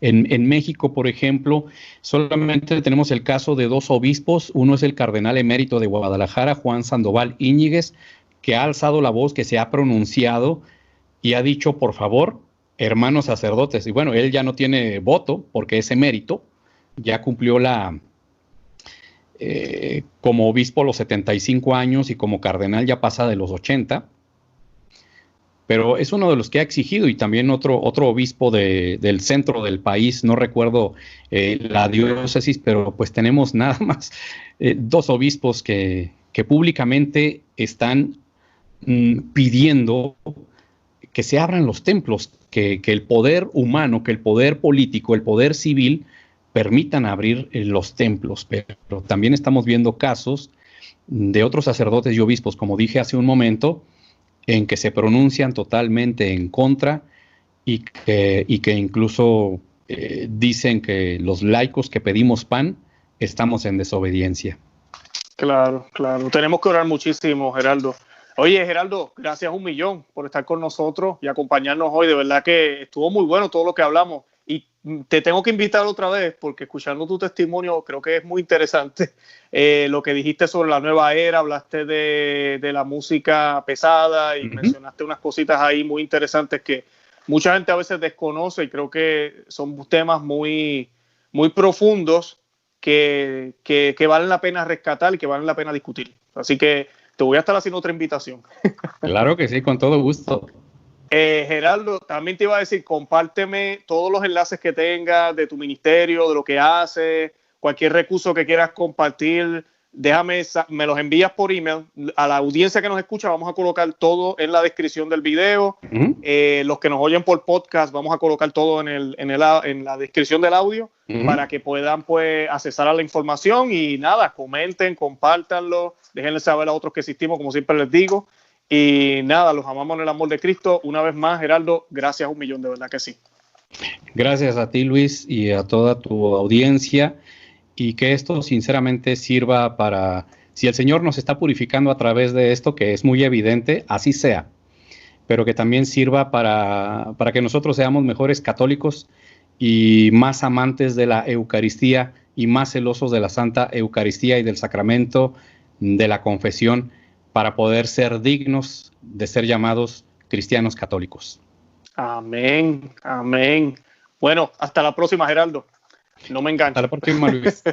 En México, por ejemplo, solamente tenemos el caso de 2 obispos. Uno es el cardenal emérito de Guadalajara, Juan Sandoval Íñiguez, que ha alzado la voz, que se ha pronunciado y ha dicho, por favor, hermanos sacerdotes. Y bueno, él ya no tiene voto porque es emérito, ya cumplió como obispo a los 75 años y como cardenal ya pasa de los 80. Pero es uno de los que ha exigido, y también otro obispo del centro del país, no recuerdo la diócesis, pero pues tenemos nada más 2 obispos que públicamente están pidiendo que se abran los templos, que el poder humano, que el poder político, el poder civil permitan abrir los templos. Pero también estamos viendo casos de otros sacerdotes y obispos, como dije hace un momento, en que se pronuncian totalmente en contra y que incluso dicen que los laicos que pedimos pan estamos en desobediencia. Claro, claro. Tenemos que orar muchísimo, Geraldo. Oye, Geraldo, gracias 1.000.000 por estar con nosotros y acompañarnos hoy. De verdad que estuvo muy bueno todo lo que hablamos. Y te tengo que invitar otra vez porque escuchando tu testimonio creo que es muy interesante. Lo que dijiste sobre la nueva era, hablaste de la música pesada y mencionaste unas cositas ahí muy interesantes que mucha gente a veces desconoce, y creo que son temas muy, muy profundos que valen la pena rescatar y que valen la pena discutir. Así que te voy a estar haciendo otra invitación. Claro que sí, con todo gusto. Geraldo, también te iba a decir, compárteme todos los enlaces que tengas de tu ministerio, de lo que haces, cualquier recurso que quieras compartir, me los envías por email. A la audiencia que nos escucha vamos a colocar todo en la descripción del video. Los que nos oyen por podcast vamos a colocar todo en la descripción del audio para que puedan pues accesar a la información. Y nada, comenten, compártanlo, déjenle saber a otros que existimos, como siempre les digo. Y nada, los amamos en el amor de Cristo. Una vez más, Geraldo, gracias 1.000.000, de verdad que sí. Gracias a ti, Luis, y a toda tu audiencia, y que esto sinceramente sirva para, si el Señor nos está purificando a través de esto, que es muy evidente, así sea, pero que también sirva para que nosotros seamos mejores católicos y más amantes de la Eucaristía y más celosos de la Santa Eucaristía y del sacramento de la confesión, para poder ser dignos de ser llamados cristianos católicos. Amén, amén. Bueno, hasta la próxima, Geraldo. No me enganches. Hasta la próxima, Luis.